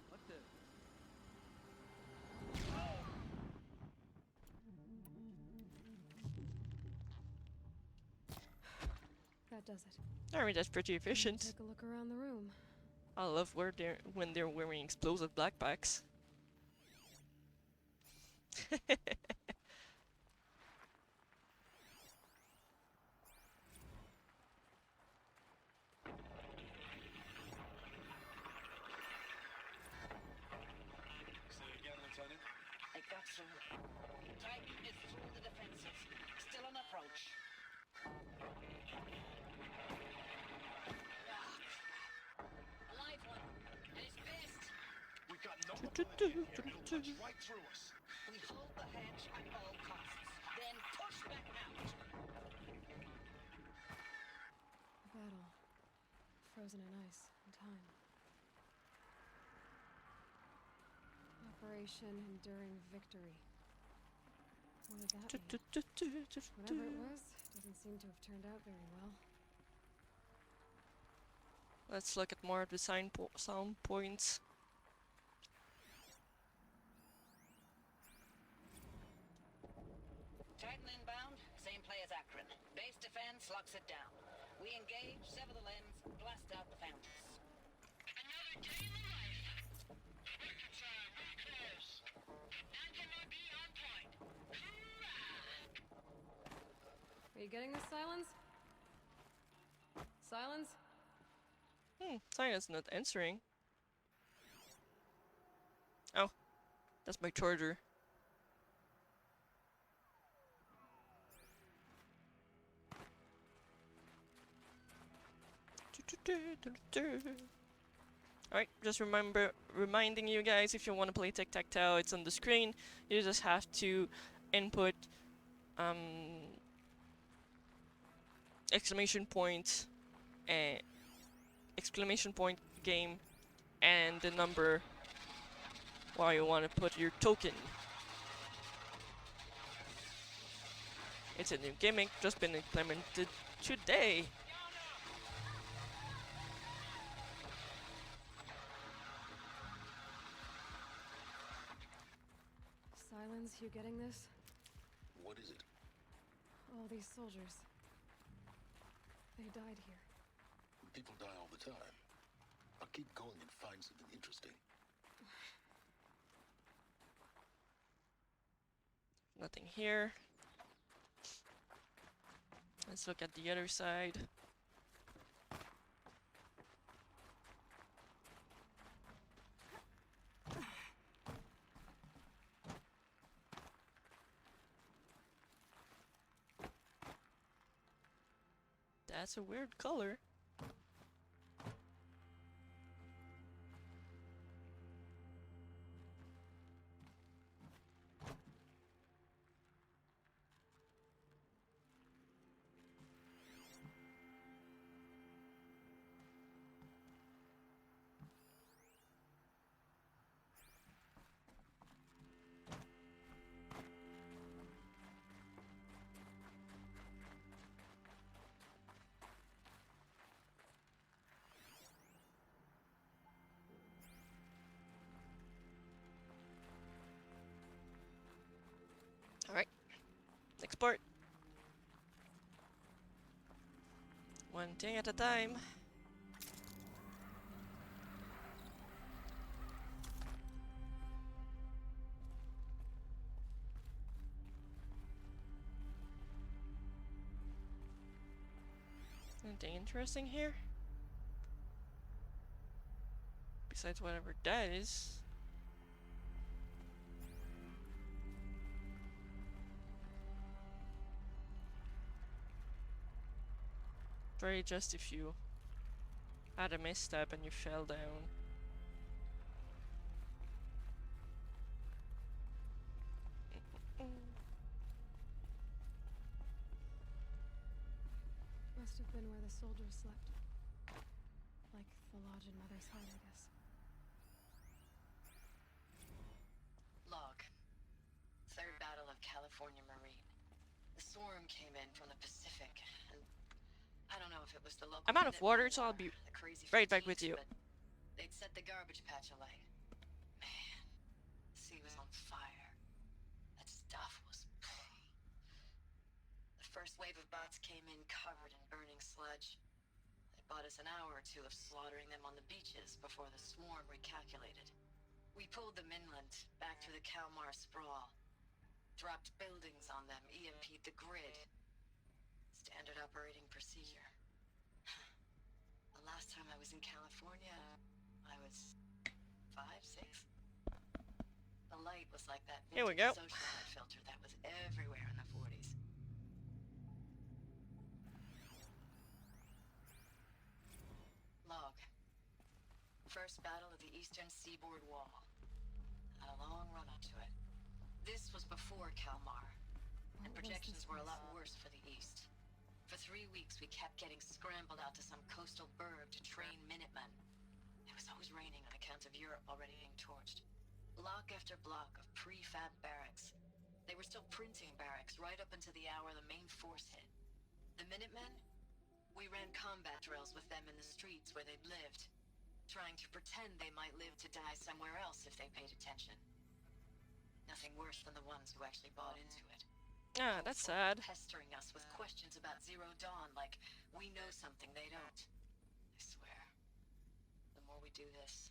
What the? That does it. Alright, that's pretty efficient. Take a look around the room. I love when they're wearing explosive backpacks. I got through. Titan is through the defenses. Still on approach. A live one. And it's pissed. We've got no opportunity here. He'll punch right through us. We hold the hedge at all costs. Then push back out. A battle. Frozen in ice and time. Operation Enduring Victory. What did that mean? Whatever it was, doesn't seem to have turned out very well. Let's look at more of the sound points. Titan inbound, same play as Akron. Base defense locks it down. We engage, sever the lens, blast out the fountains. Another day in the life. Record time, really close. Anti-MIB on point. Are you getting this, Silence? Silence? Silence not answering. Oh, that's my charger. Alright, just reminding you guys, if you want to play tic-tac-toe, it's on the screen. You just have to input exclamation point game and the number while you want to put your token. It's a new gimmick, just been implemented today. Silence, you getting this? What is it? All these soldiers. They died here. People die all the time. I'll keep going and find something interesting. Nothing here. Let's look at the other side. That's a weird color. Alright, export. One thing at a time. Anything interesting here? Besides whatever that is. Very just if you had a misstep and you fell down. Must have been where the soldiers slept. Like the lodge in Mother's Heart, I guess. Log. Third Battle of California Marine. The swarm came in from the Pacific, and I don't know if it was the local... I'm out of water, so I'll be right back with you. They'd set the garbage patch alight. Man, the sea was on fire. That stuff was... The first wave of bots came in covered in burning sludge. They bought us an hour or two of slaughtering them on the beaches before the swarm recalculated. We pulled them inland, back through the Kalmar sprawl. Dropped buildings on them, EMP'd the grid. Standard operating procedure. The last time I was in California, I was 5, 6. The light was like that Here we go. social light filter that was everywhere in the 40s. Log. First battle of the eastern seaboard wall. Had a long run up to it. This was before Kalmar, and projections were a lot worse for the east. For 3 weeks, we kept getting scrambled out to some coastal burg to train Minutemen. It was always raining on account of Europe already being torched. Block after block of prefab barracks. They were still printing barracks right up until the hour the main force hit. The Minutemen? We ran combat drills with them in the streets where they'd lived, trying to pretend they might live to die somewhere else if they paid attention. Nothing worse than the ones who actually bought into it. Ah, that's sad. Pestering us with questions about Zero Dawn, like we know something they don't. I swear, the more we do this,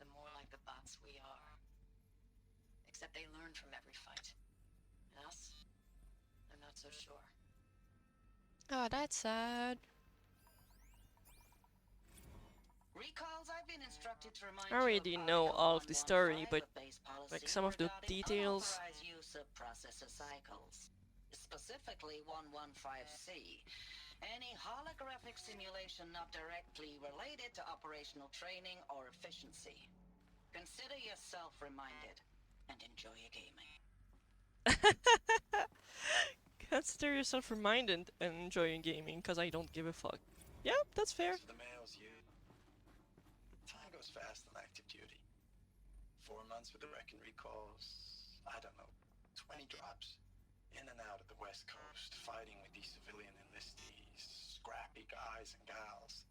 the more like the bots we are. Except they learn from every fight. And us? I'm not so sure. Oh, that's sad. Recalls, I've been instructed to remind I already know all of the story, but like some of the details. Use of processor cycles, specifically 115C. Any holographic simulation not directly related to operational training or efficiency. Consider yourself reminded and enjoy your gaming. Consider yourself reminded and enjoying gaming, cause I don't give a fuck. Yep, that's fair. So the mail's you. Time goes fast on active duty. 4 months with the wreck and recalls, I don't know, 20 drops. In and out of the West Coast, fighting with these civilian enlistees, scrappy guys and gals.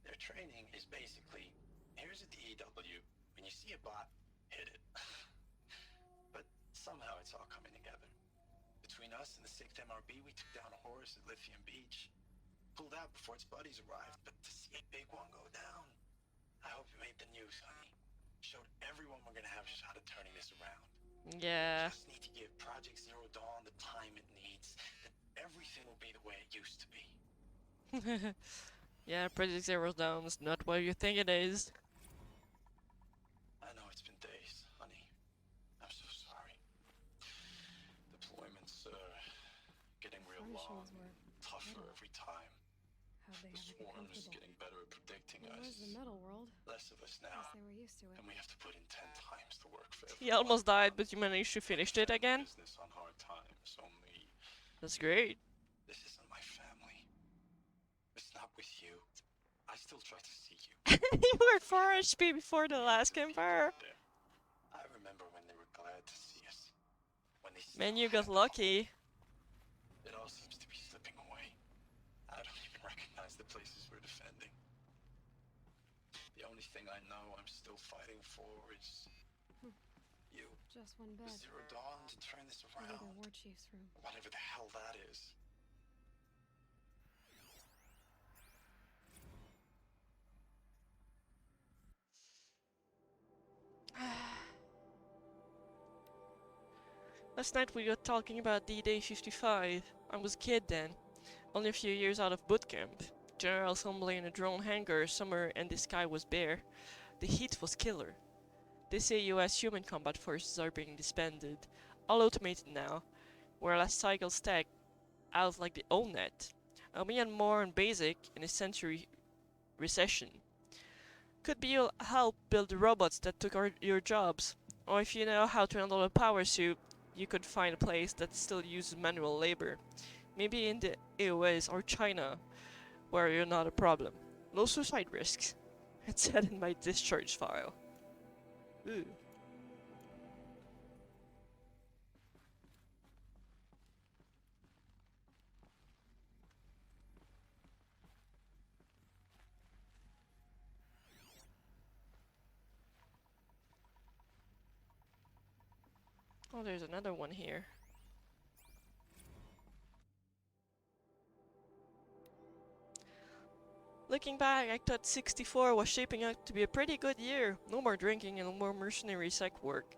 Their training is basically, here's a DEW. When you see a bot, hit it. But somehow it's all coming together. Between us and the 6th MRB, we took down a horse at Lithium Beach. Pulled out before its buddies arrived, but to see a big one go down, I hope it made the news, honey. Showed everyone we're gonna have a shot at turning this around. Yeah. Just need to give Project Zero Dawn the time it needs, then everything will be the way it used to be. Yeah, Project Zero Dawn is not what you think it is. I know it's been days, honey. I'm so sorry. Deployments getting real long, tougher every time. The swarm's getting better at predicting us. Where's the metal world? Less of us now. Guess they were used to it. And we have to put in 10 times the work for He almost died, but you managed to finish it again. business on hard times, only That's great. this isn't my family. It's not with you. I still try to see you. You were 4 HP before the last Empire. I remember when they were glad to see us. When they Man, you got lucky. It all seems to be slipping away. I don't even recognize the places we're defending. The only thing I know I'm still fighting for is you. Just one bed. Zero Dawn to turn this Maybe around. the war chief's room. Whatever the hell that is. Last night we were talking about D-Day 55. I was a kid then, only a few years out of boot camp. General assembly in a drone hangar somewhere and the sky was bare. The heat was killer. They say US human combat forces are being disbanded, all automated now, whereas cycles stack out like the ONET. Me and more on basic in a century recession. Could be you'll help build the robots that took your jobs, or if you know how to handle a power suit, you could find a place that still uses manual labor. Maybe in the AOS or China, where you're not a problem. No suicide risks. It said in my discharge file. Ooh. Oh, there's another one here. Looking back, I thought 64 was shaping up to be a pretty good year. No more drinking and no more mercenary psych work.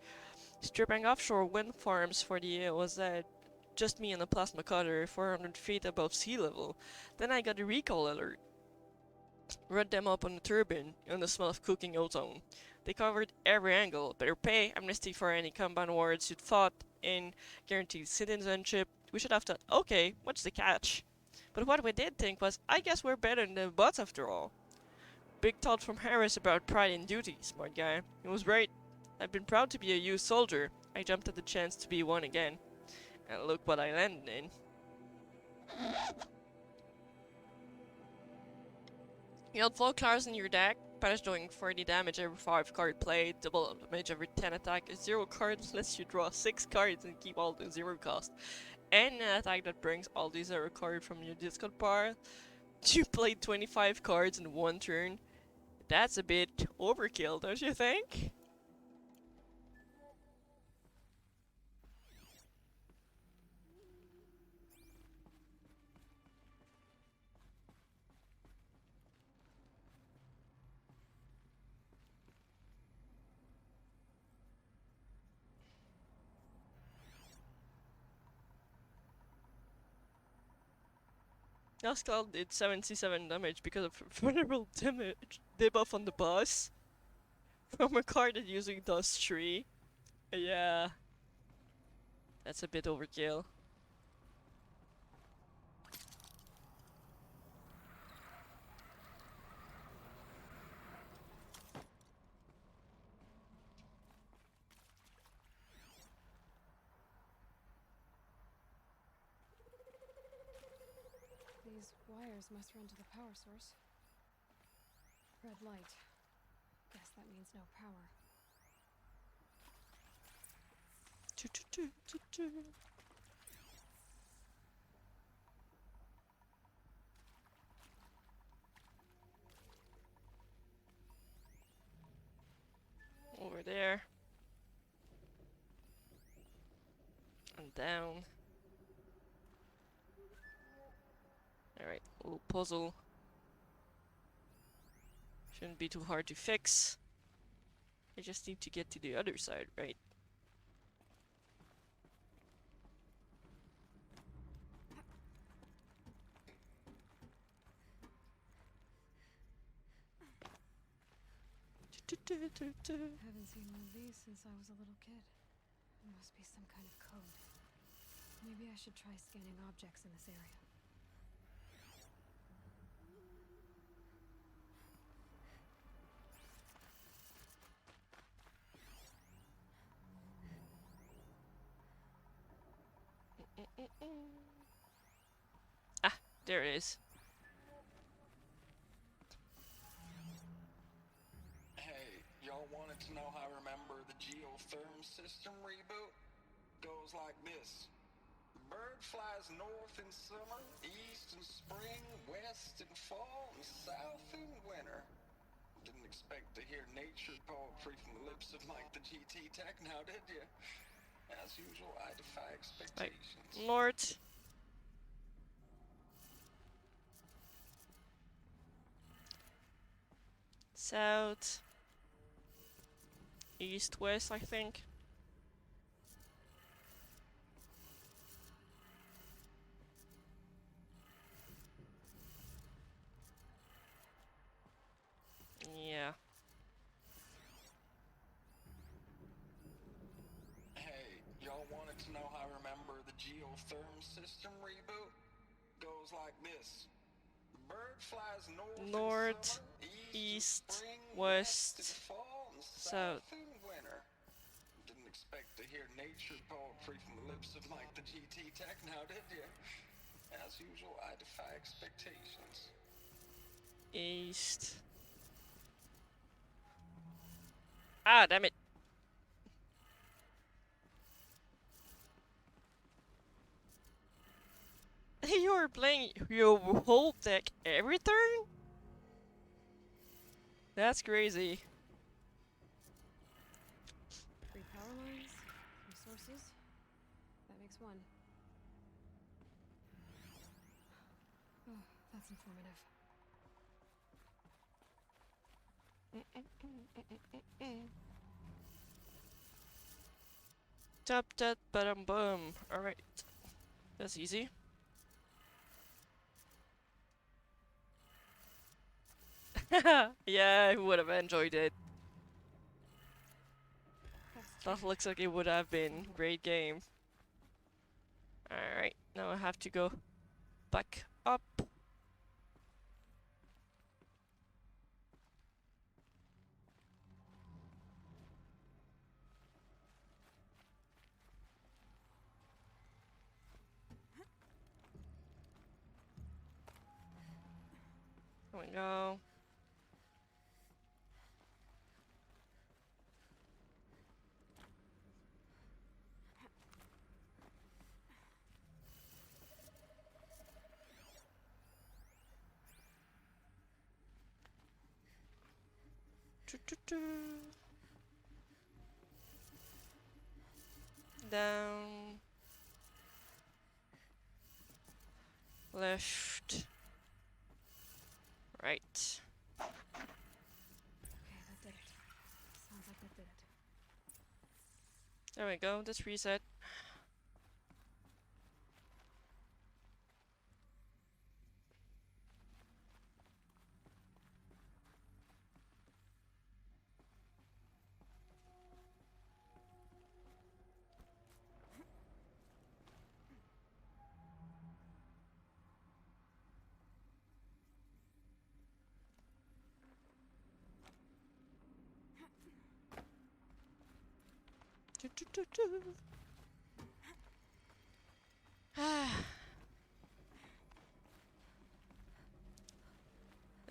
Stripping offshore wind farms for the year was just me and a plasma cutter 400 feet above sea level. Then I got a recall alert. Read them up on the turbine and the smell of cooking ozone. They covered every angle. Better pay, amnesty for any compound wards you'd fought in, guaranteed citizenship. We should have thought, okay, what's the catch? But what we did think was, I guess we're better than the bots after all. Big thought from Harris about pride and duty, smart guy. He was right. I've been proud to be a youth soldier. I jumped at the chance to be one again. And look what I landed in. You had 4 claws in your deck, punish doing 40 damage every 5 card played, double damage every 10 attack. A 0 card lets you draw 6 cards and keep all the 0 cost. And an attack that brings all the 0 cards from your discard pile. You played 25 cards in 1 turn. That's a bit overkill, don't you think? Yaskal did 77 damage because of vulnerable damage debuff on the boss from a card that usually does 3. Yeah. That's a bit overkill. These wires must run to the power source. Red light. Guess that means no power. Over there. And down. Alright, little puzzle. Shouldn't be too hard to fix. I just need to get to the other side, right? Haven't seen one of these since I was a little kid. It must be some kind of code. Maybe I should try scanning objects in this area. Ah, there it is. Hey, y'all wanted to know how I remember the geotherm system reboot? Goes like this. Bird flies north in summer, east in spring, west in fall, and south in winter. Didn't expect to hear nature poetry from the lips of Mike the GT Tech now, did you? As usual, I defy expectations. Right. North. South. East, west, I think. Yeah. Hey, y'all wanted to know how I remember the geotherm system reboot? Goes like this. Bird flies north in summer, east in spring, west in fall, and south in winter. Didn't expect to hear nature poetry from the lips of Mike the GT Tech now, did you? As usual, I defy expectations. East. Ah, damn it. You are playing your whole deck every turn? That's crazy. 3 power lines, 3 sources. That makes 1. Oh, that's informative. Tap that bottom bum. Alright. That's easy. Yeah, I would have enjoyed it. That looks like it would have been a great game. Alright, now I have to go back up. There we go. Down. Left. Right. Okay, that did it. Sounds like that did it. There we go, let's reset.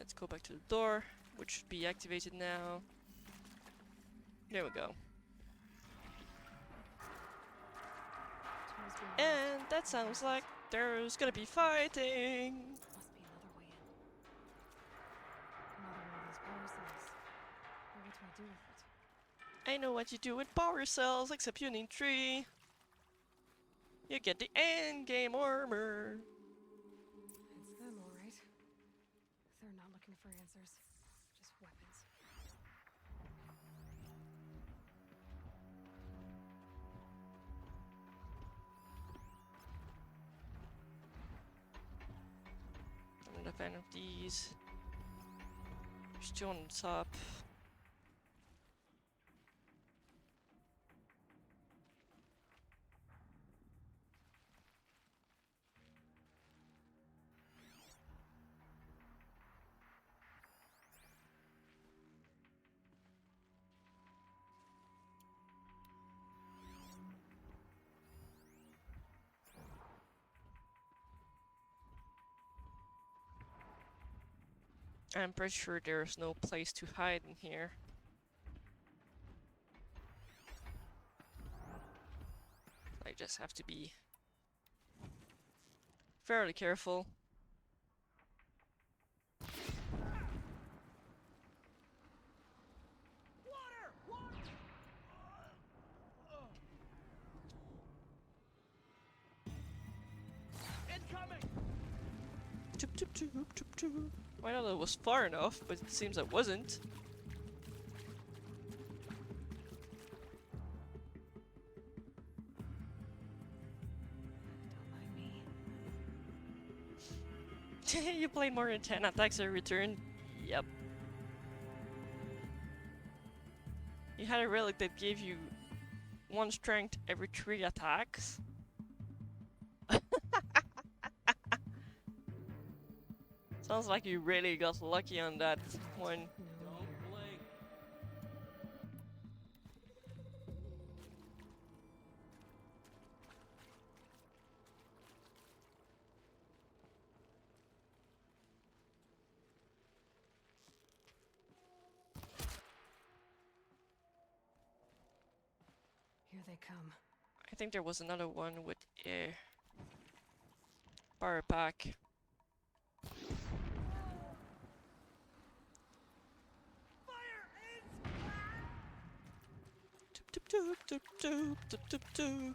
Let's go back to the door, which should be activated now. There we go. And that sounds like there's gonna be fighting. Must be another way in. Another one of those power cells. But what do I do with it? I know what you do with power cells, except you need 3. You get the end game armor. It's them, all right. They're not looking for answers, just weapons. I'm not a fan of these. There's 2 on the top. I'm pretty sure there's no place to hide in here. I just have to be fairly careful. Choop, choop, choop, choop, choop. I thought it was far enough, but it seems I wasn't. Don't mind me. You played more than 10 attacks every turn? Yep. You had a relic that gave you 1 strength every 3 attacks? Sounds like you really got lucky on that one. Here they come. I think there was another one with a power pack. Doop, doop, doop, doop, doop, doop.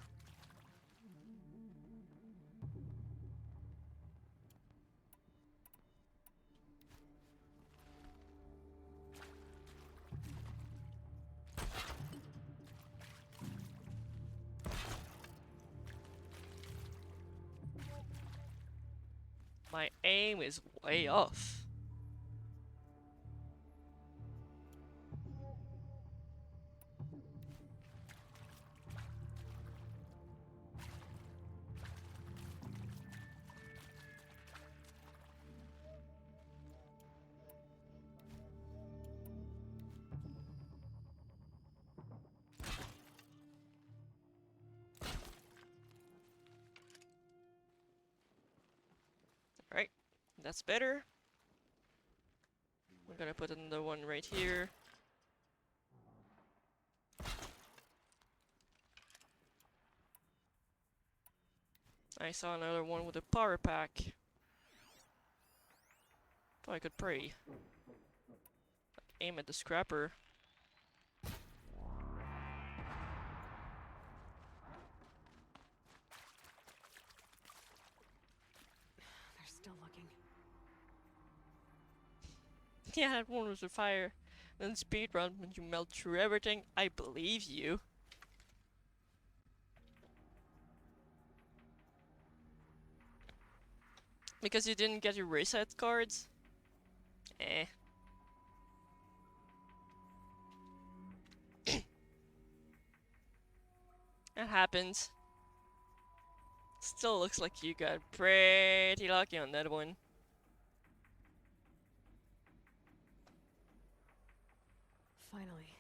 My aim is way off. Right, that's better. I'm gonna put another one right here. I saw another one with a power pack. Thought I could pray. Aim at the scrapper. They're still looking. Yeah, that one was a fire. Then speedrun when you melt through everything. I believe you. Because you didn't get your reset cards? Eh. That happens. Still looks like you got pretty lucky on that one. Finally.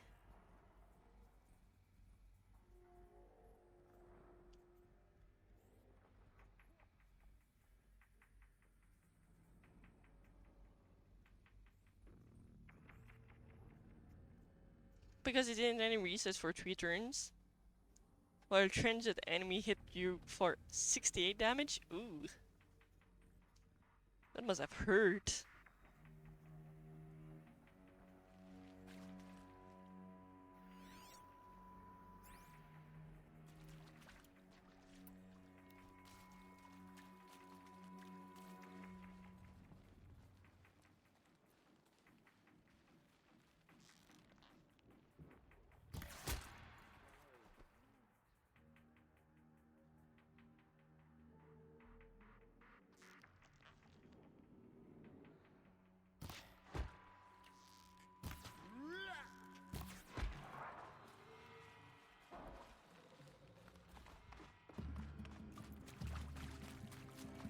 Because it didn't any resets for 3 turns. While transient enemy hit you for 68 damage? Ooh. That must have hurt.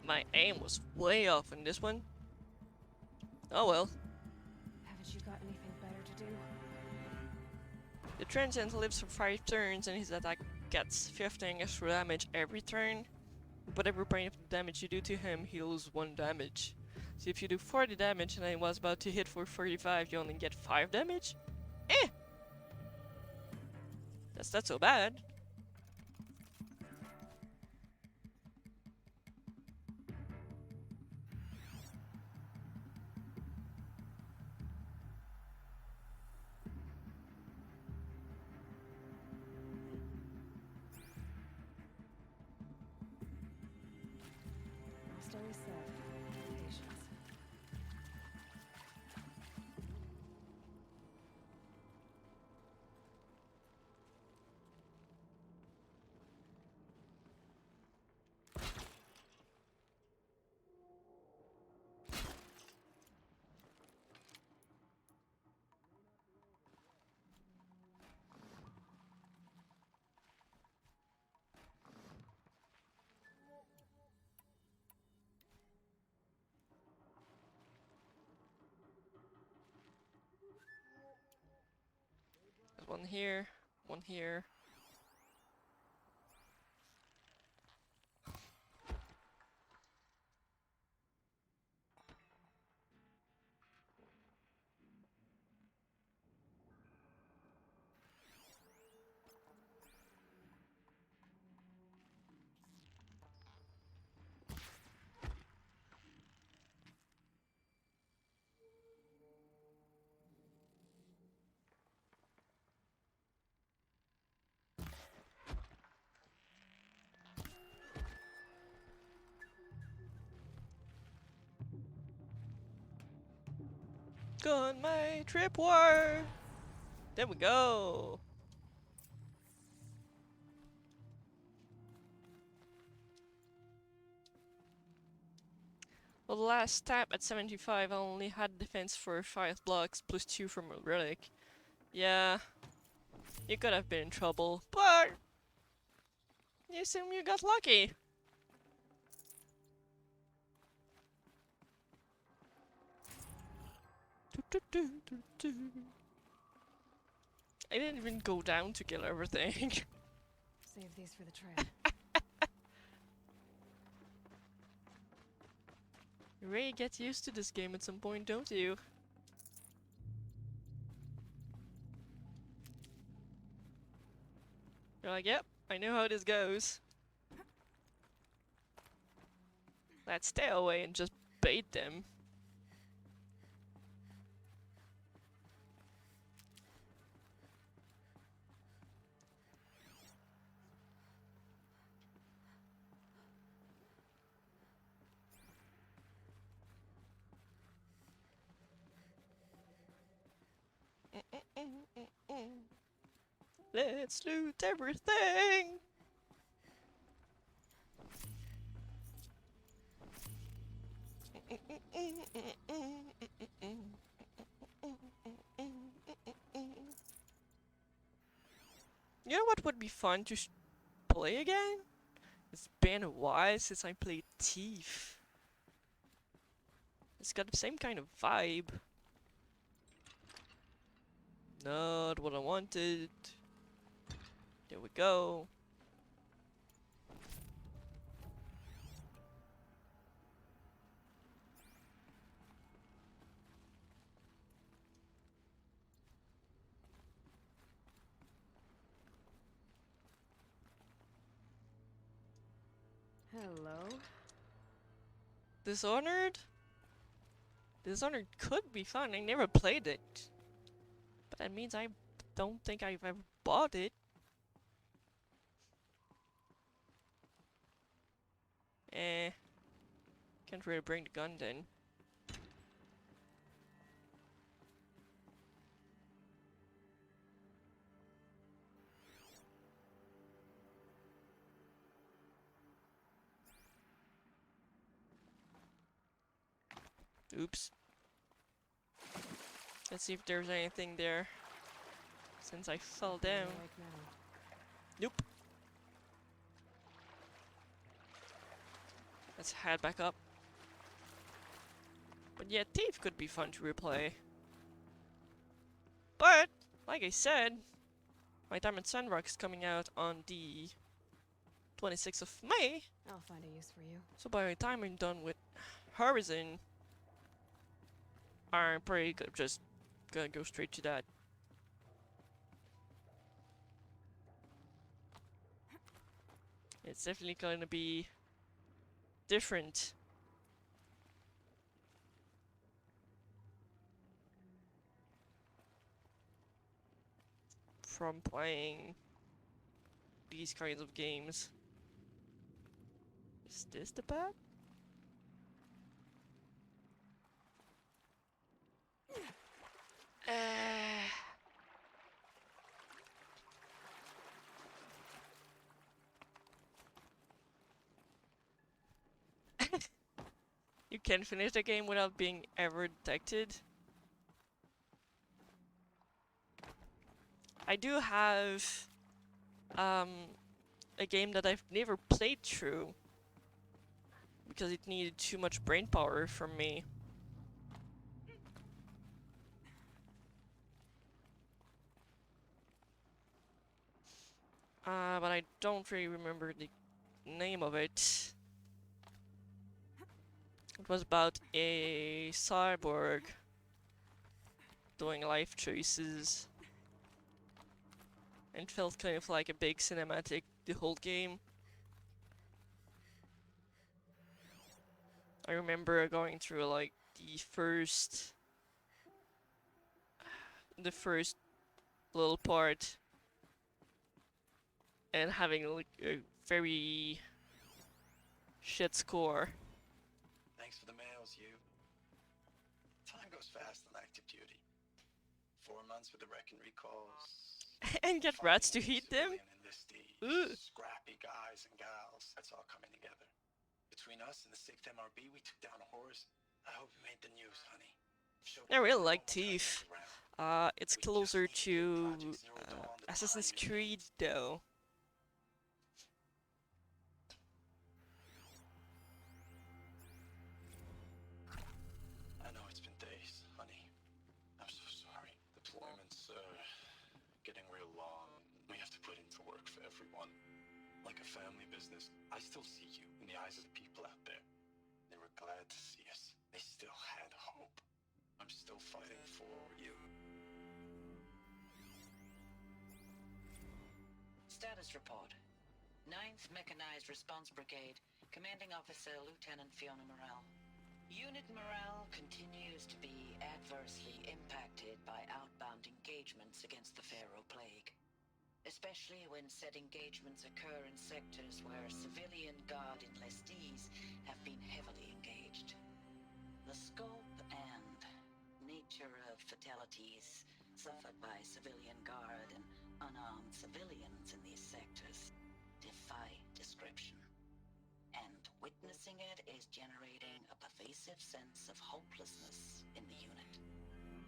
My aim was way off in this one. Oh well. Haven't you got anything better to do? The transient lives for 5 turns and his attack gets 15 extra damage every turn. But every point of damage you do to him heals 1 damage. So if you do 40 damage and I was about to hit for 45, you only get 5 damage? Eh! That's not so bad. Story said, patience. There's one here, one here. Go on my trip war! There we go! Well, the last tap at 75 I only had defense for 5 blocks plus 2 from a relic. Yeah, you could have been in trouble, but you assume you got lucky. I didn't even go down to kill everything. Save these for the trail. You really get used to this game at some point, don't you? You're like, yep, I know how this goes. Let's stay away and just bait them. Let's loot everything! You know what would be fun to play again? It's been a while since I played Thief. It's got the same kind of vibe. Not what I wanted. There we go. Hello. Dishonored? Dishonored could be fun. I never played it. But that means I don't think I've ever bought it. Can't really bring the gun then. Oops. Let's see if there's anything there. Since I fell down. Nope. Let's head back up. But yeah, Thief could be fun to replay. But, like I said, my Diamond Sandrock is coming out on the 26th of May. I'll find a use for you. So by the time I'm done with Horizon, I'm probably just gonna go straight to that. It's definitely gonna be different. From playing these kinds of games. Is this the path? You can finish the game without being ever detected. I do have a game that I've never played through because it needed too much brain power from me. But I don't really remember the name of it. It was about a cyborg doing life choices. And felt kind of like a big cinematic the whole game. I remember going through like the first little part and having like a very shit score. Thanks for the mails, you. Time goes fast on active duty. 4 months with the wreck and recalls. And get rats to eat them? Scrappy guys and gals. That's all coming together. Between us and the 6th MRB, we took down a horse. I hope you made the news, honey. I really like Thief. It's closer to Assassin's Creed though. I know it's been days, honey. I'm so sorry. Deployments are getting real long. We have to put in the work for everyone. Like a family business. I still see you in the eyes of the people out there. They were glad to see us. They still had hope. I'm still fighting for you. Status report. 9th Mechanized Response Brigade, Commanding Officer Lieutenant Fiona Morrell. Unit morale continues to be adversely impacted by outbound engagements against the Pharaoh Plague, especially when said engagements occur in sectors where civilian guard enlistees have been heavily engaged. The scope and nature of fatalities suffered by civilian guard and unarmed civilians in these sectors defy description. And witnessing it is generating a pervasive sense of hopelessness in the unit.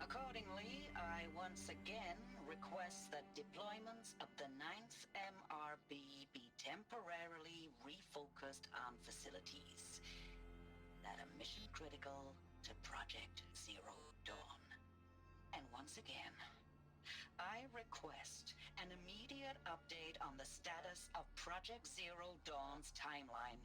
Accordingly, I once again request that deployments of the 9th MRB be temporarily refocused on facilities that are mission critical to Project Zero Dawn. And once again, I request an immediate update on the status of Project Zero Dawn's timeline.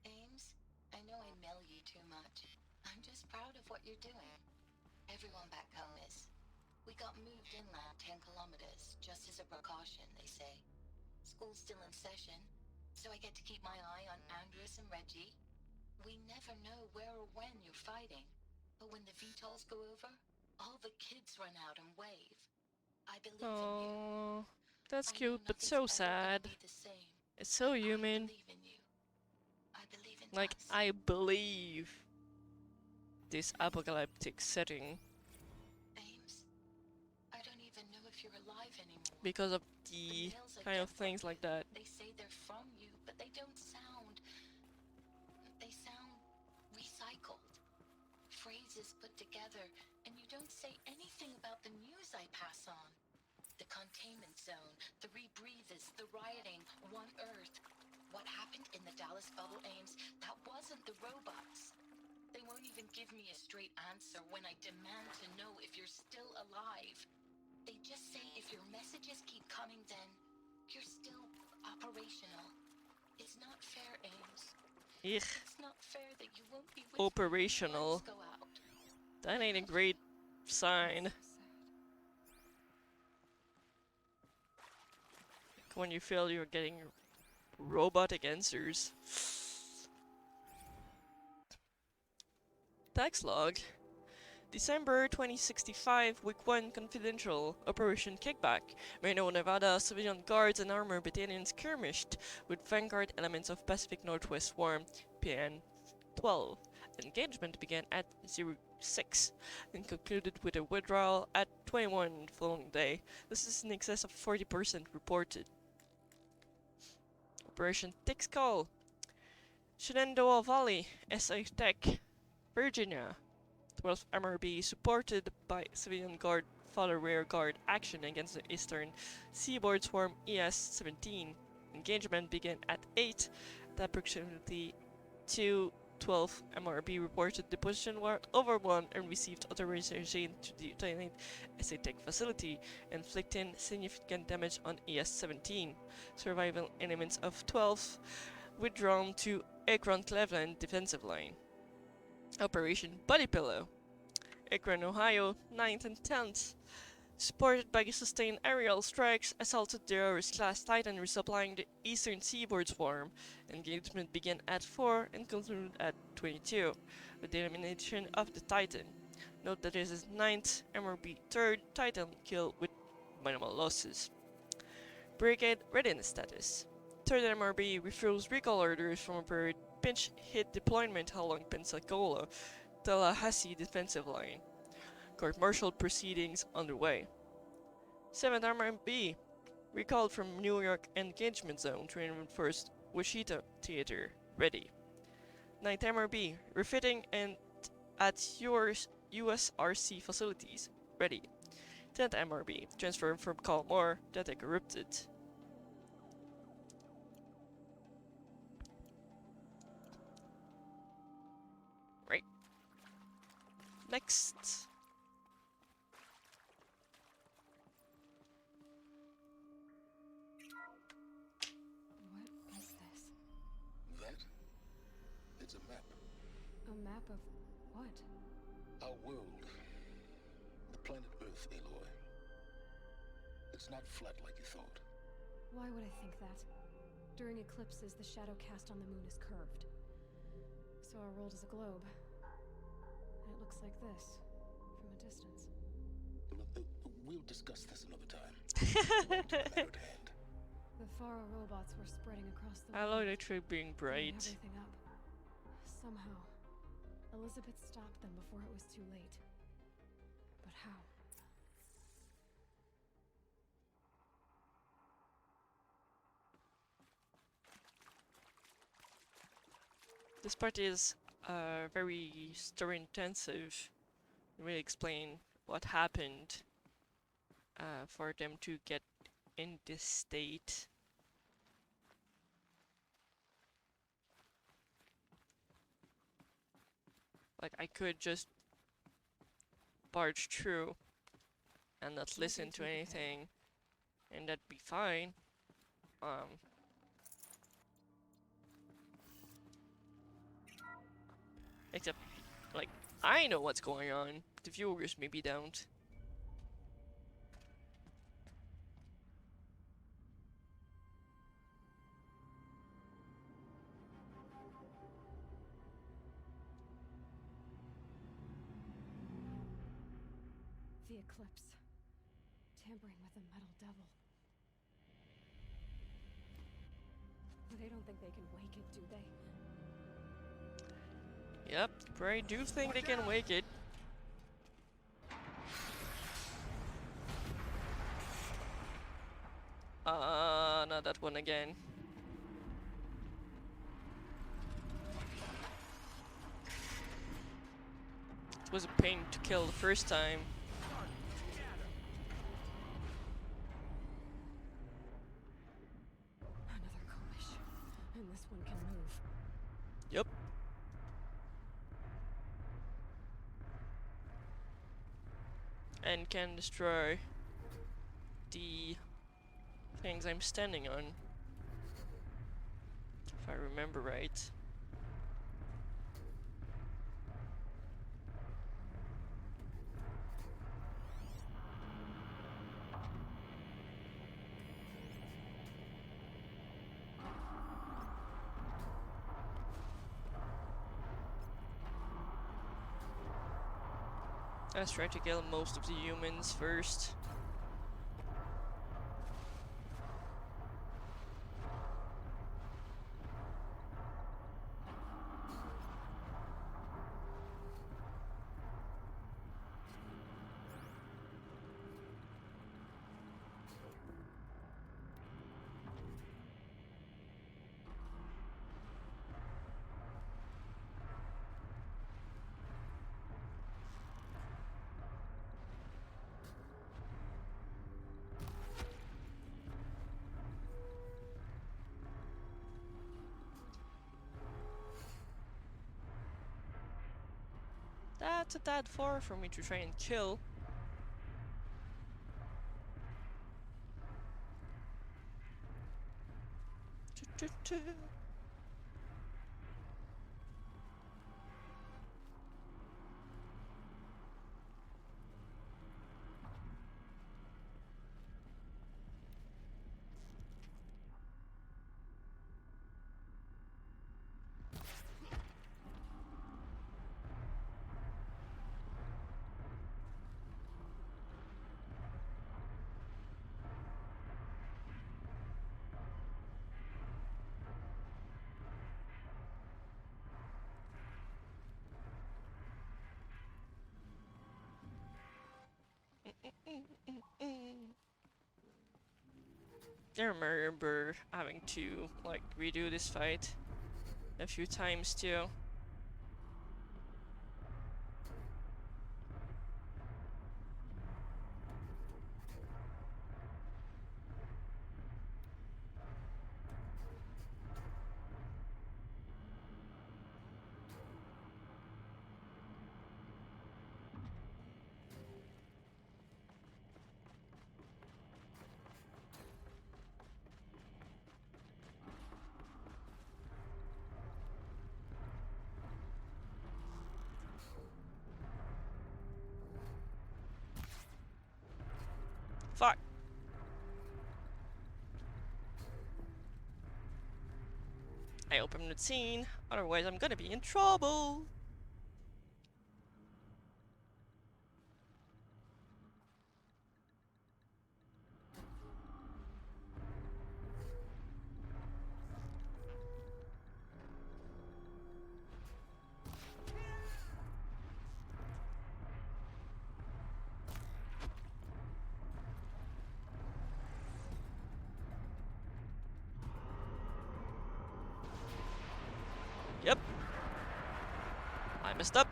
Ames, I know I mail you too much. I'm just proud of what you're doing. Everyone back home is. We We got moved inland 10 kilometers, just as a precaution, they say. School's still in session, so I get to keep my eye on Andres and Reggie. We never know where or when you're fighting, but when the VTOLs go over, all the kids run out and wave. I believe in you. Oh, that's I know cute, but nothing's so ever gonna sad. be the same. It's so I human. believe in you. I believe in Like, us. I believe this apocalyptic setting Ames, I don't even know if you're alive anymore. because of The the males I kind of get from things like you, that. they say they're from you, but they don't sound. They sound recycled. Phrases put together, and you don't say anything about the news I pass on. The containment zone, the rebreathers, the rioting, One Earth. What happened in the Dallas bubble, Ames, that wasn't the robots. They won't even give me a straight answer when I demand to know if you're still alive. They just say if your messages keep coming, then you're still operational. It's not fair, Ames. Ugh. It's not fair that you won't be with me when the Operational. lights go out. That ain't a great sign. When you feel you're getting robotic answers. Tax log. December 2065, Week 1 Confidential. Operation Kickback. Reno, Nevada, civilian guards and armored battalions skirmished with vanguard elements of Pacific Northwest Swarm, PN 12. Engagement began at 06 and concluded with a withdrawal at 21 the following day. This is in excess of 40% reported. Operation Thick Skull. Shenandoah Valley, SA Tech, Virginia. 12th MRB supported by civilian guard follow rear guard action against the Eastern Seaboard Swarm ES-17. Engagement began at 8 at approximately 2:12 MRB reported the position were overrun and received authorization to detonate SATEC facility, inflicting significant damage on ES-17. Survival elements of 12 withdrawn to Akron-Cleveland defensive line. Operation Body Pillow. Akron, Ohio, 9th and 10th. Supported by sustained aerial strikes, assaulted the Ares-class Titan resupplying the eastern seaboard swarm. Engagement began at 4 and concluded at 22, with the elimination of the Titan. Note that this is 9th MRB 3rd Titan kill with minimal losses. Brigade readiness status. 3rd MRB refused recall orders from a period pinch hit deployment along Pensacola, Tallahassee defensive line. Court-martial proceedings underway. 7th MRB recalled from New York engagement zone to 1st Wichita Theater, ready. 9th MRB refitting and at USRC facilities, ready. 10th MRB transferred from Kalmar that they corrupted. Right. Next. What is this? That? It's a map. A map of what? Our world. The planet Earth, Aloy. It's not flat like you thought. Why would I think that? During eclipses, the shadow cast on the moon is curved. So our world is a globe. And it looks like this, from a distance. We'll discuss this another time. The Faro robots were spreading across the Aloy world, actually being blowing bright. everything up. Somehow, Elizabeth stopped them before it was too late. But how? This part is very story intensive. Really explain what happened for them to get in this state. Like, I could just barge through and not listen to anything, and that'd be fine. Except, like, I know what's going on. The viewers maybe don't. the eclipse. Tampering with the metal devil. They don't think they can wake it, do they? Yep, I do think they can wake it. Not that one again. It was a pain to kill the first time. Another coalition. And this one can move. Yep. And can destroy the things I'm standing on. If I remember right. Let's try to kill most of the humans first. That's a tad far for me to try and kill. I remember having to like redo this fight a few times too. Fuck. I hope I'm not seen, otherwise I'm gonna be in trouble. Yep. I messed up.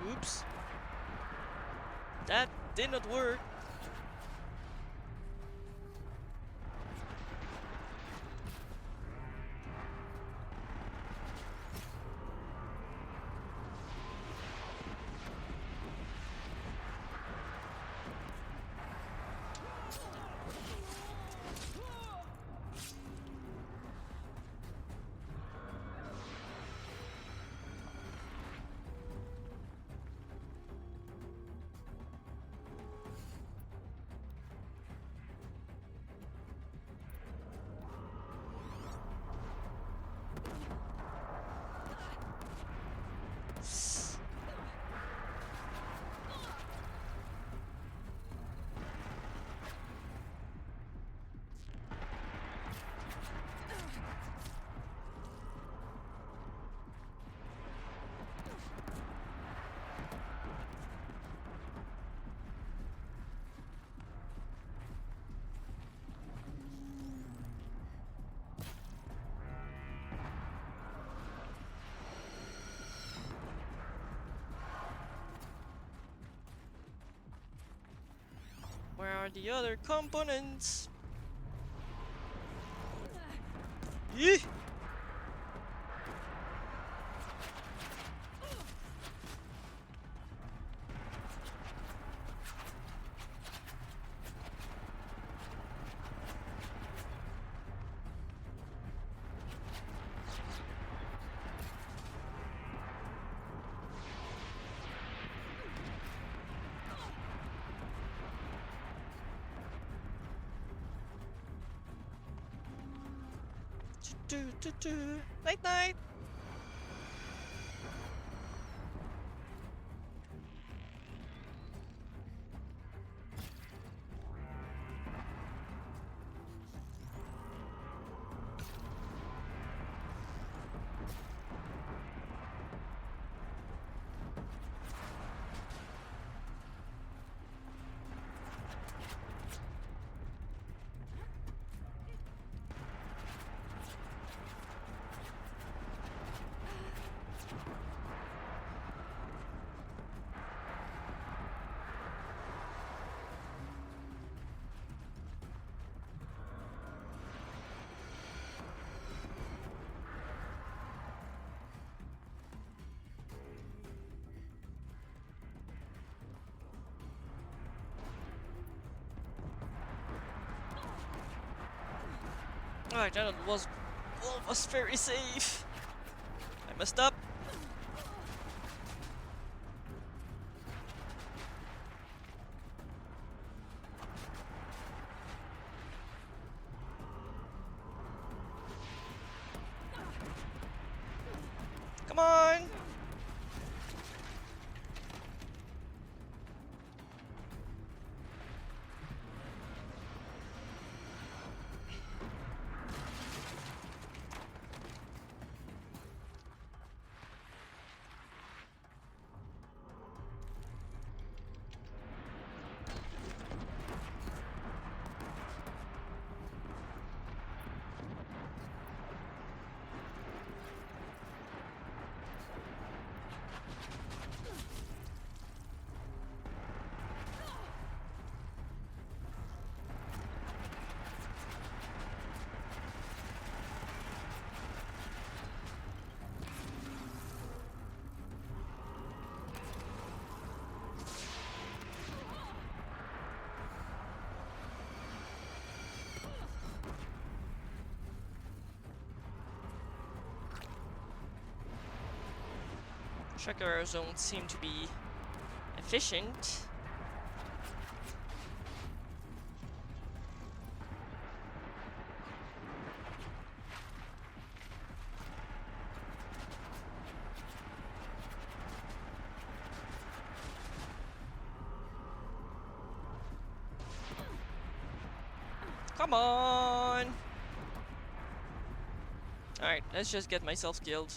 Oops. That did not work. Where are the other components? Yee! Night night! Alright, that was almost very safe. I messed up. Come on! Trackers don't seem to be efficient. Come on! Alright, let's just get myself killed.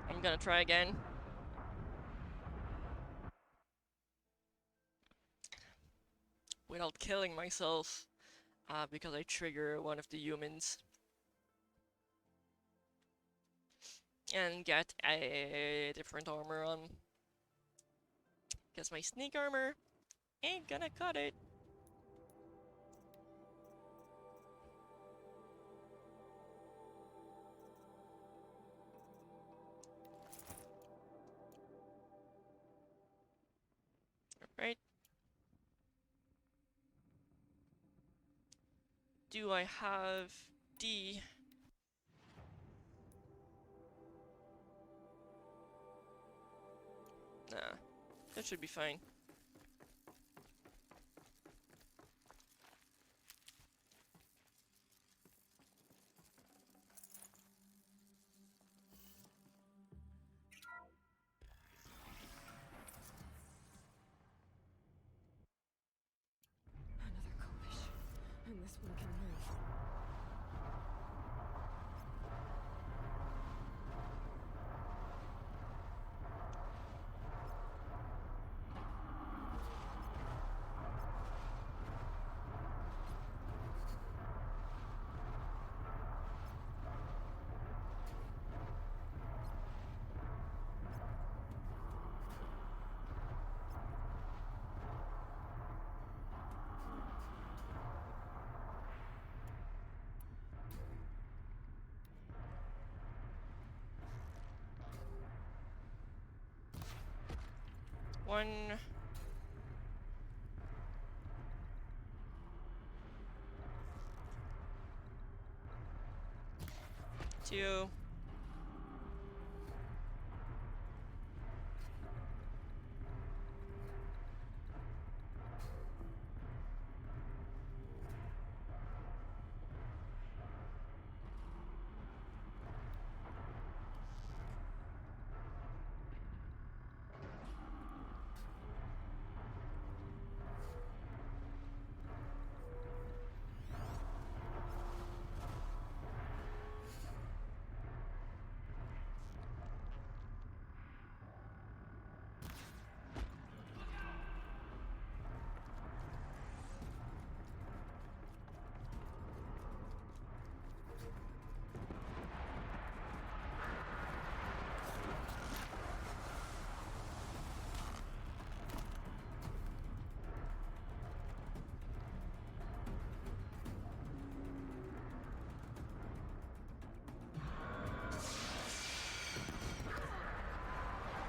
I'm gonna try again. without killing myself because I trigger one of the humans. And get a different armor on. Because my sneak armor ain't gonna cut it. Alright. Do I have D? Nah, that should be fine. Another Kovish. And this one can move. One. Two.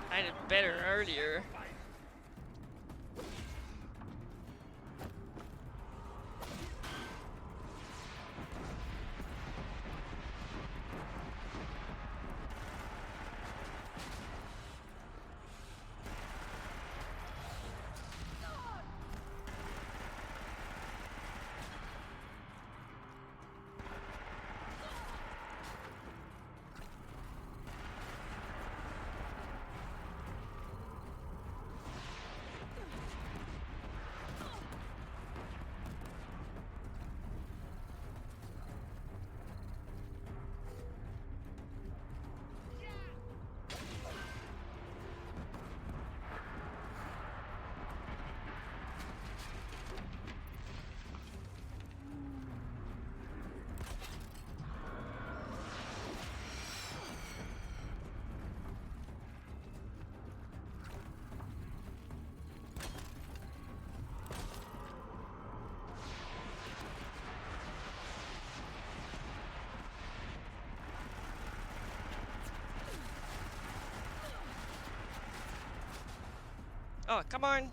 I did better earlier. Oh, come on.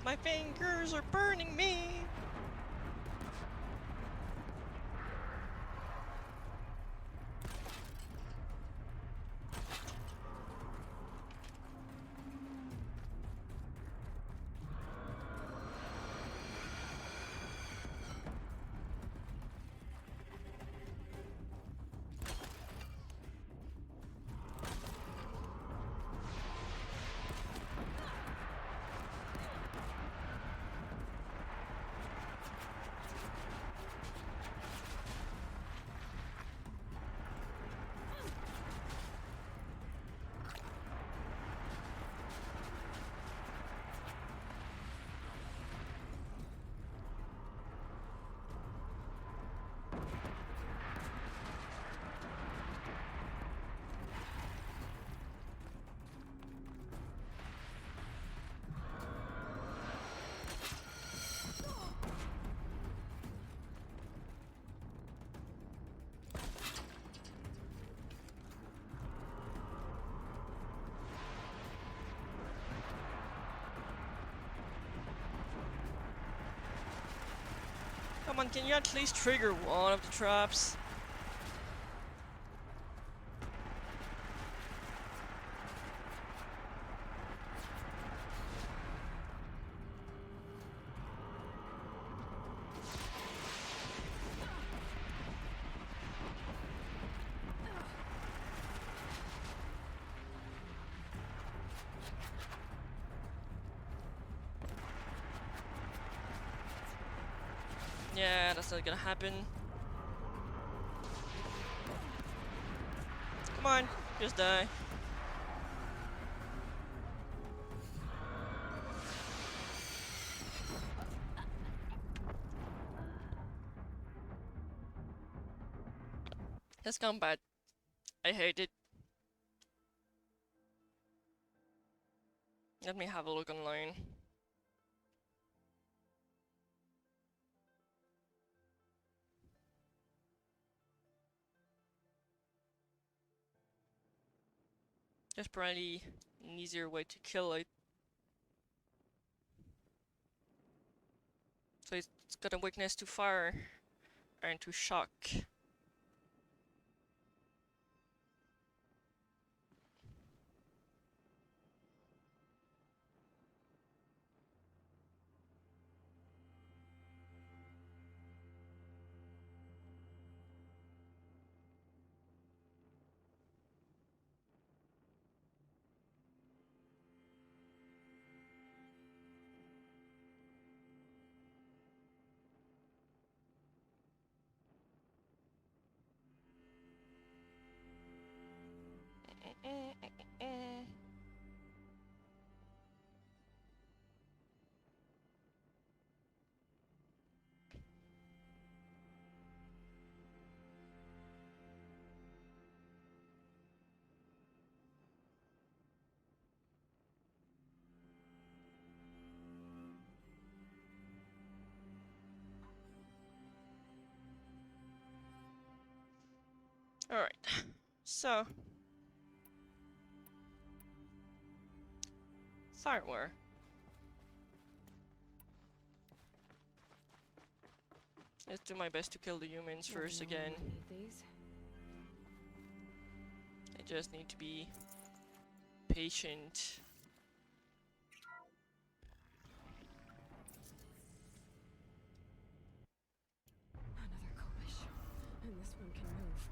My fingers are burning me. Come on, can you at least trigger one of the traps? Yeah, that's not gonna happen. Come on, just die. This combat, I hate it. Let me have a look online. There's probably an easier way to kill it. So it's got a weakness to fire and to shock. Alright, so fireware. Let's do my best to kill the humans first again. I just need to be patient. Another collision, and this one can move.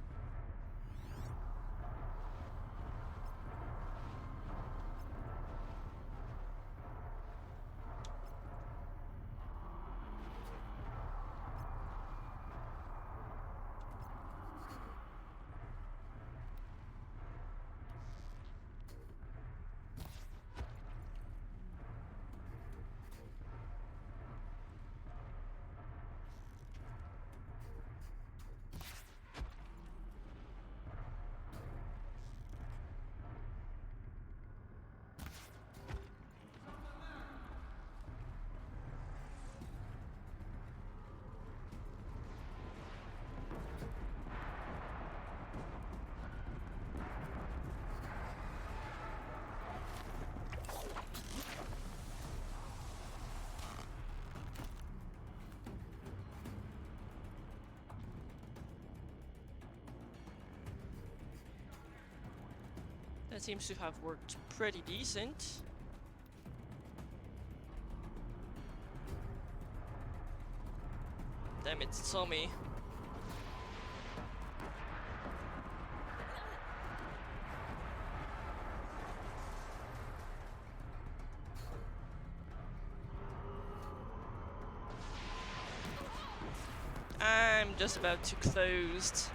That seems to have worked pretty decent. Damn it, saw me. I'm just about to close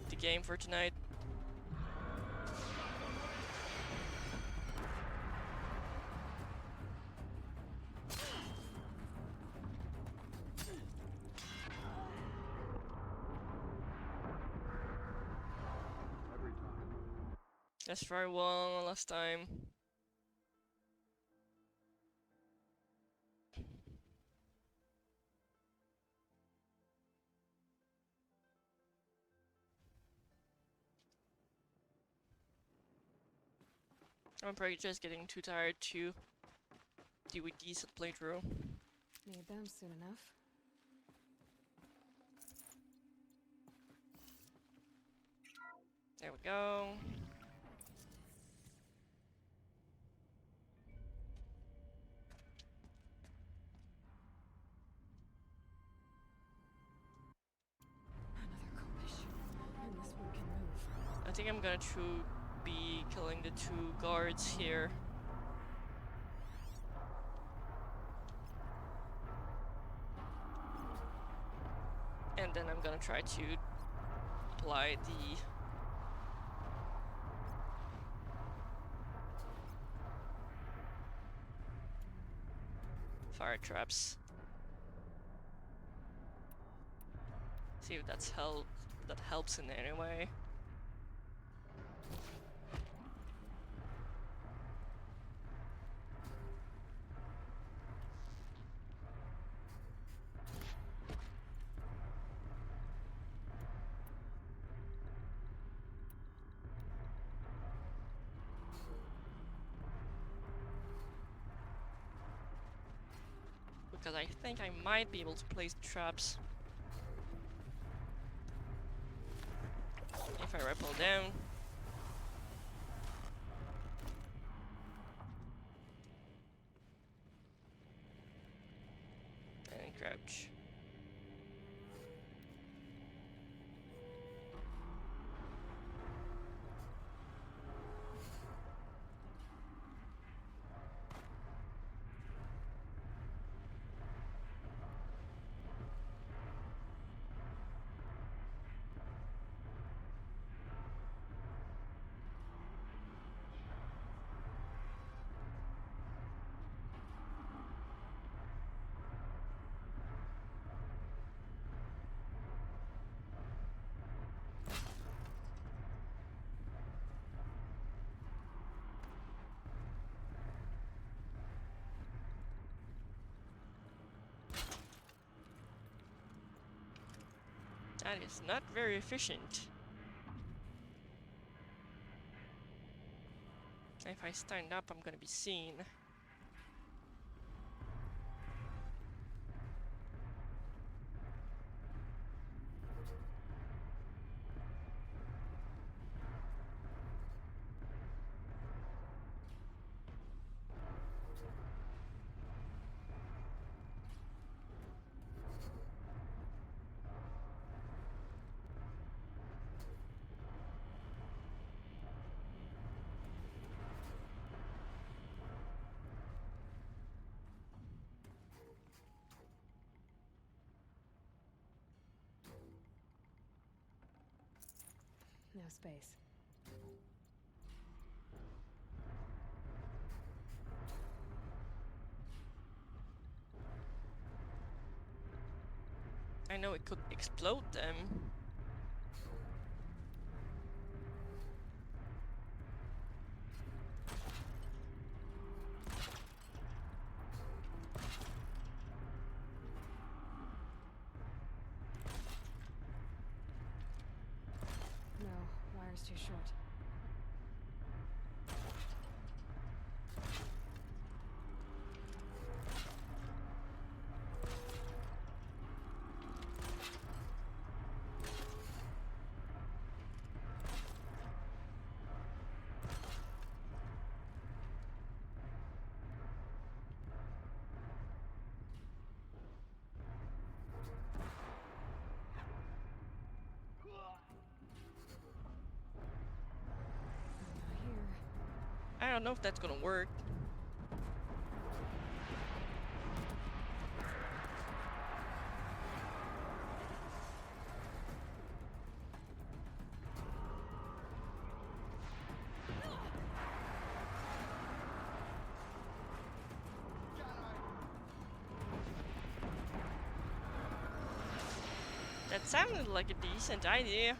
the game for tonight. Let's try one last time. I'm probably just getting too tired to do a decent playthrough. Need them soon enough. There we go. Another commission, and this one can move. I think I'm gonna be killing the 2 guards here. And then I'm gonna try to apply the fire traps. See if that helps in any way. Because I think I might be able to place the traps if I rappel down. And crouch. That is not very efficient. If I stand up, I'm gonna be seen. No space. I know it could explode them. No, wire's too short. I don't know if that's gonna work. That sounded like a decent idea.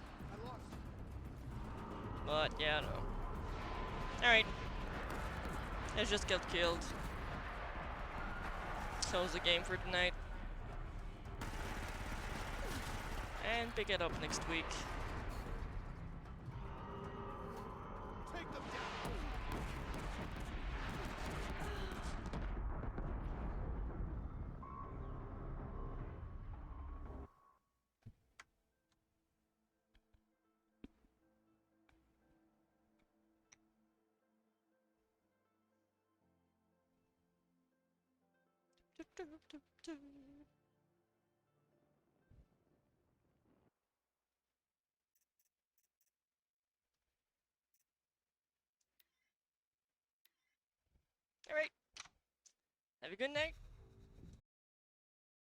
But yeah, no. Alright. I just got killed. So's the game for tonight. And pick it up next week. Take them down. Alright. Have a good night.